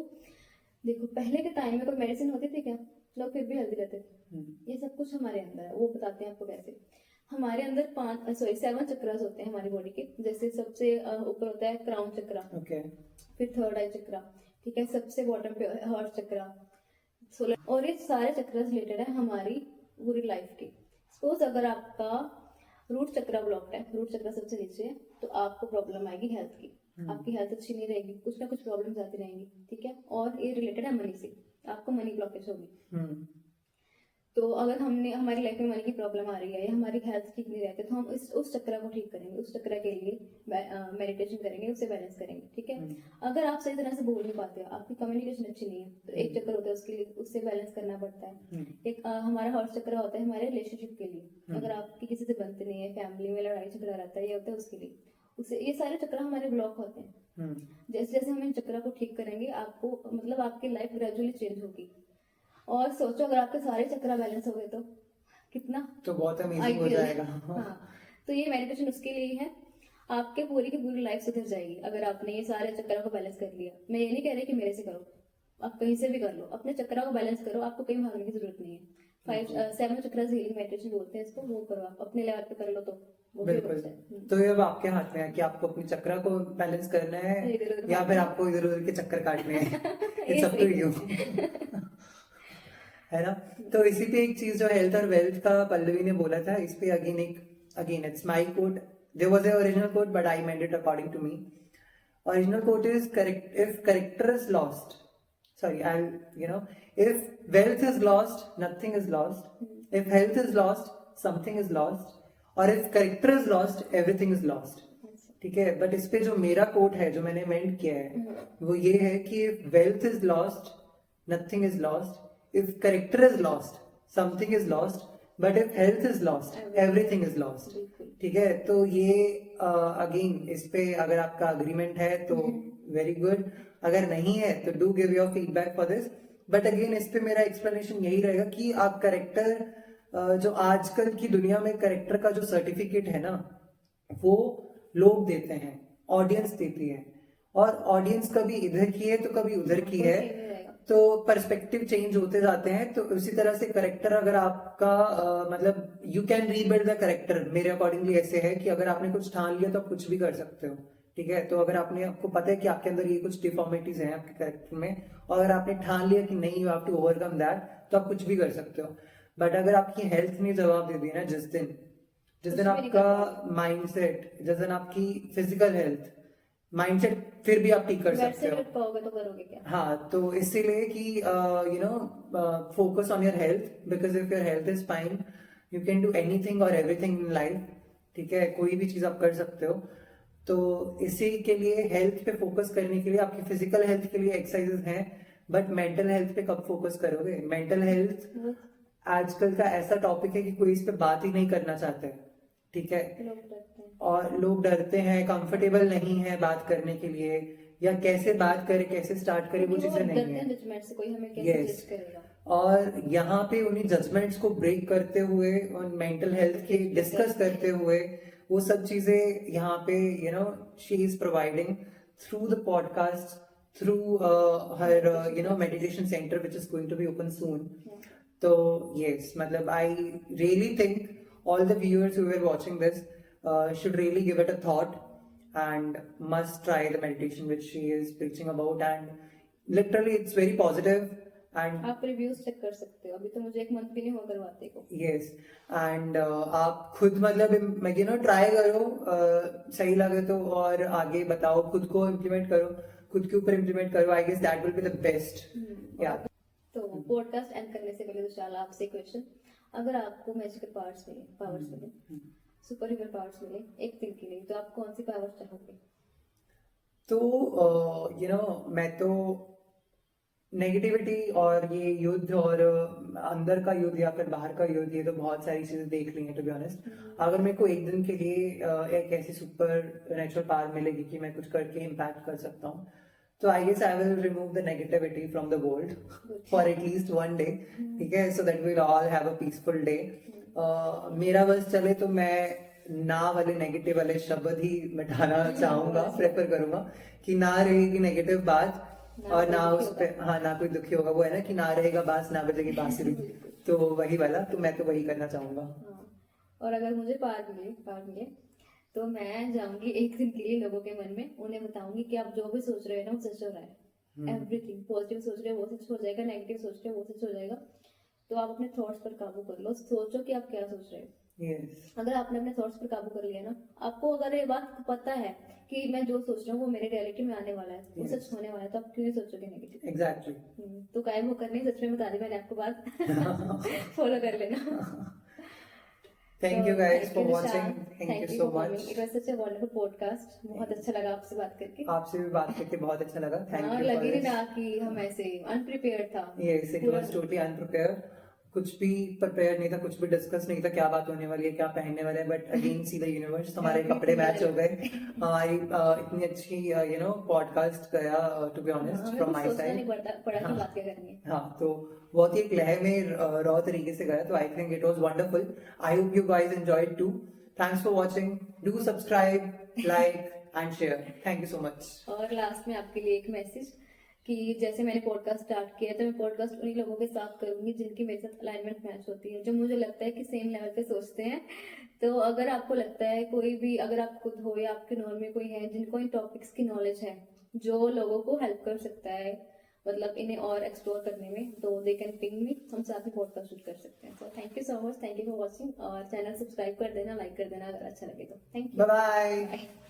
देखो पहले के टाइम में कोई मेडिसिन होती थी क्या? लोग फिर भी हेल्दी रहते थे। ये सब कुछ हमारे अंदर है, वो बताते हैं आपको कैसे। हमारे अंदर 7 चक्रास होते हैं हमारी बॉडी के। जैसे सबसे ऊपर होता है क्राउन चक्रा, फिर थर्ड आई चक्रा, ठीक है, सबसे बॉटम पे हार्ट चक्रा, सोलर, और ये सारे चक्र रिलेटेड है हमारी पूरी लाइफ की। सपोज अगर आपका रूट चक्रा ब्लॉक्ड है, रूट चक्रा सबसे नीचे है, तो आपको प्रॉब्लम आएगी हेल्थ की, आपकी हेल्थ अच्छी नहीं रहेगी, कुछ ना कुछ प्रॉब्लम्स आती रहेंगी, ठीक है। और ये रिलेटेड है मनी से, आपको मनी ब्लॉकेज होगी। तो अगर हमारी लाइफ में मनी की प्रॉब्लम आ रही है या हमारी हेल्थ ठीक नहीं रहती, तो हम उस चक्र को ठीक करेंगे, उस चक्र के लिए मेडिटेशन करेंगे, उससे बैलेंस करेंगे, ठीक है। अगर आप सही तरह से बोल नहीं पाते, आपकी कम्युनिकेशन अच्छी नहीं है, तो एक चक्र होता है उसके लिए, उससे बैलेंस करना पड़ता है। एक हमारा हार्ट चक्र होता है हमारे रिलेशनशिप के लिए, अगर आपकी किसी से बनते नहीं है, फैमिली में लड़ाई झगड़ा रहता है, ये होता है उसके लिए। उससे ये सारे चक्र हमारे ब्लॉक होते हैं। जैसे जैसे हम इन चक्र को ठीक करेंगे, आपको मतलब आपकी लाइफ ग्रेजुअली चेंज होगी। और सोचो अगर आपके सारे चक्र बैलेंस हो गए तो कितना, तो बहुत अमेजिंग हो जाएगा। हाँ, तो ये मेडिटेशन उसके लिए है, आपके पूरी की पूरी लाइफ सुधर जाएगी अगर आपने ये सारे चक्रों को बैलेंस कर लिया। मैं ये नहीं कह रही कि मेरे से करो, आप कहीं से भी कर लो, अपने चक्रों को बैलेंस करो, आपको कहीं भागने की जरूरत नहीं है। 7 चक्र हीलिंग मेडिटेशन बोलते हैं इसको, वो करो आप अपने लेवल पे कर लो तो वो भी अच्छा है। तो ये अब आपके हाथ में है कि आपको अपने चक्र को बैलेंस करना है या फिर आपको इधर उधर के चक्कर काटने हैं। It's up to you. है ना? तो इसी पे एक चीज जो हेल्थ और वेल्थ का पल्लवी ने बोला था, इस पे again it's my quote. There was a original quote but I made it according to me. Original quote is correct. If character is lost, sorry, if wealth is lost, nothing is lost. If health is lost, something is lost. और if character is lost, everything is lost. ठीक है, but इस पे जो मेरा coat है, जो मैंने मेंट किया है, वो ये है कि if wealth is lost, nothing is lost. If character is lost, something is lost. But if health is lost, everything is lost. ठीक है, तो ये अगेन इस पे अगर आपका अग्रीमेंट है तो वेरी गुड, अगर नहीं है तो do give your feedback for this. But again इस पे मेरा एक्सप्लेनेशन यही रहेगा कि आप करेक्टर, जो आजकल की दुनिया में करेक्टर का जो सर्टिफिकेट है ना, वो लोग देते हैं, ऑडियंस देती है, और ऑडियंस कभी इधर की है तो कभी उधर की है, तो पर्सपेक्टिव चेंज होते जाते हैं. तो उसी तरह से करेक्टर अगर आपका मतलब you can rebuild the character. मेरे अकॉर्डिंगली ऐसे है कि अगर आपने कुछ ठान लिया तो आप कुछ भी कर सकते हो. ठीक है, तो अगर आपको पता है कि आपके अंदर ये कुछ डिफॉर्मिटीज हैं आपके करेक्टर में, और अगर आपने ठान लिया कि नहीं, you have to overcome that, तो आप कुछ भी कर सकते हो. बट अगर आपकी हेल्थ ने जवाब दे दिया ना, जिस दिन आपका माइंडसेट, जिस दिन आपकी फिजिकल हेल्थ, माइंडसेट फिर भी आप ठीक कर सकते हो. पाओगे तो करोगे क्या? हाँ, तो इसीलिए कि focus on your health, because if your health is fine, you can do anything और एवरीथिंग इन लाइफ. ठीक है, कोई भी चीज आप कर सकते हो. तो इसी के लिए हेल्थ पे फोकस करने के लिए, आपकी फिजिकल हेल्थ के लिए एक्सरसाइजेस हैं, बट मेंटल हेल्थ पे कब फोकस करोगे? मेंटल हेल्थ आजकल का ऐसा टॉपिक है कि कोई इस पे बात ही नहीं करना चाहता है. ठीक है, और लोग डरते हैं, कंफर्टेबल नहीं है बात करने के लिए, या कैसे बात करें, कैसे स्टार्ट करें, वो चीजें नहीं है. जजमेंट से कोई हमें कैसे जज करेगा? और यहाँ पे उन्हीं जजमेंट्स को ब्रेक करते हुए और मेंटल हेल्थ के डिस्कस करते हुए, वो सब चीजें यहाँ पे she is providing through the podcast, through her meditation centre which is going to be open soon. तो यस, मतलब I really think all the viewers who were watching this should really give it a thought and must try the meditation which she is preaching about, and literally it's very positive. And आप reviews check कर सकते हो, अभी तो मुझे 1 month भी नहीं हुआ करवाते को. yes, and आप खुद मतलब ट्राई करो, सही लगे तो, और आगे बताओ, खुद को इम्प्लीमेंट करो, खुद के ऊपर इम्प्लीमेंट करो. I guess that will be the best. या तो पॉडकास्ट एंड करने से पहले विशाल आपसे क्वेश्चन, अगर आपको मैजिकल पावर्स मिले, सुपर ह्यूमन पावर्स मिले एक दिन के लिए, तो आप कौन सी पावर्स चाहोगे? तो मैं तो नेगेटिविटी और ये युद्ध, और अंदर का युद्ध या फिर बाहर का युद्ध, ये तो बहुत सारी चीजें देख ली हैं टू बी ऑनेस्ट. अगर मेरे को एक दिन के लिए एक ऐसी सुपर नेचुरल पावर मिलेगी कि मैं कुछ करके इम्पैक्ट कर सकता हूँ, तो I guess I will remove the negativity from the world for at least 1 day. ठीक है, so that will all have a peaceful day. मेरा बस चले तो मैं ना वाले नेगेटिव वाले शब्द ही मिटाना चाहूंगा, प्रेफर करूंगा कि ना रहेगी नेगेटिव बात, और ना उस पे ना कोई दुखी होगा. वो है ना कि ना रहेगा बांस ना बजेगी बांसुरी, तो वही वाला, तो मैं तो वही करना चाहूंगा. और अगर मुझे पावर मिले तो मैं जाऊंगी एक दिन के लिए लोगों के मन में, उन्हें बताऊंगी कि आप जो भी सोच रहे हो ना वो सच हो रहा है. एवरीथिंग पॉजिटिव सोच रहे हो वो सच हो जाएगा, नेगेटिव सोच रहे हो वो सच हो जाएगा. तो आप अपने थॉट्स पर काबू कर लो, सोचो कि आप क्या सोच रहे हो. अगर आपने अपने थॉट्स पर काबू कर लिया ना, आपको अगर ये बात पता है कि मैं जो सोच रहा हूँ वो मेरे रियलिटी में आने वाला है, वो सच होने वाला है, तो आप क्यों नहीं सोचोगे नेगेटिव? एग्जैक्टली. तो कायम होकर नहीं, सच में बता दी मैंने आपको बात. फॉलो कर लेना. Thank you guys for watching. Thank you so much. It was such a wonderful podcast. बहुत अच्छा लगा आपसे बात करके. आपसे भी बात करके बहुत अच्छा लगा. Thank you. लगे नहीं ना कि हम ऐसे unprepared था. Yes, it was totally unprepared. कुछ भी प्रिपेयर नहीं था, कुछ भी डिस्कस नहीं था, क्या बात होने वाली है, क्या पहनने वाले हैं. But again see the universe, हमारे कपड़े मैच हो गए. हमारी इतनी अच्छी पॉडकास्ट गया, to be honest, from my side. हाँ, तो बहुत ही एक लहर में रॉ तरीके से गया. तो I think it was wonderful. I hope you guys enjoyed too. Thanks for watching. Do subscribe, like and share. Thank you so much. और लास्ट में आपके लिए एक मैसेज कि जैसे मैंने पॉडकास्ट स्टार्ट किया, तो मैं पॉडकास्ट उन्हीं लोगों के साथ करूंगी जिनकी मेरे साथ अलाइनमेंट मैच होती है, जो मुझे लगता है कि सेम लेवल पे सोचते हैं. तो अगर आपको लगता है कोई भी, अगर आप खुद हो या आपके नॉन में कोई है जिनको इन टॉपिक्स की नॉलेज है, जो लोगों को हेल्प कर सकता है, मतलब इन्हें और एक्सप्लोर करने में, तो दे कैन पिंग मी, हम साथ में पॉडकास्ट शूट कर सकते हैं। So thank you so much, thank you for watching, और चैनल सब्सक्राइब कर देना, लाइक कर देना अगर अच्छा लगे तो। Thank you, bye bye. Bye.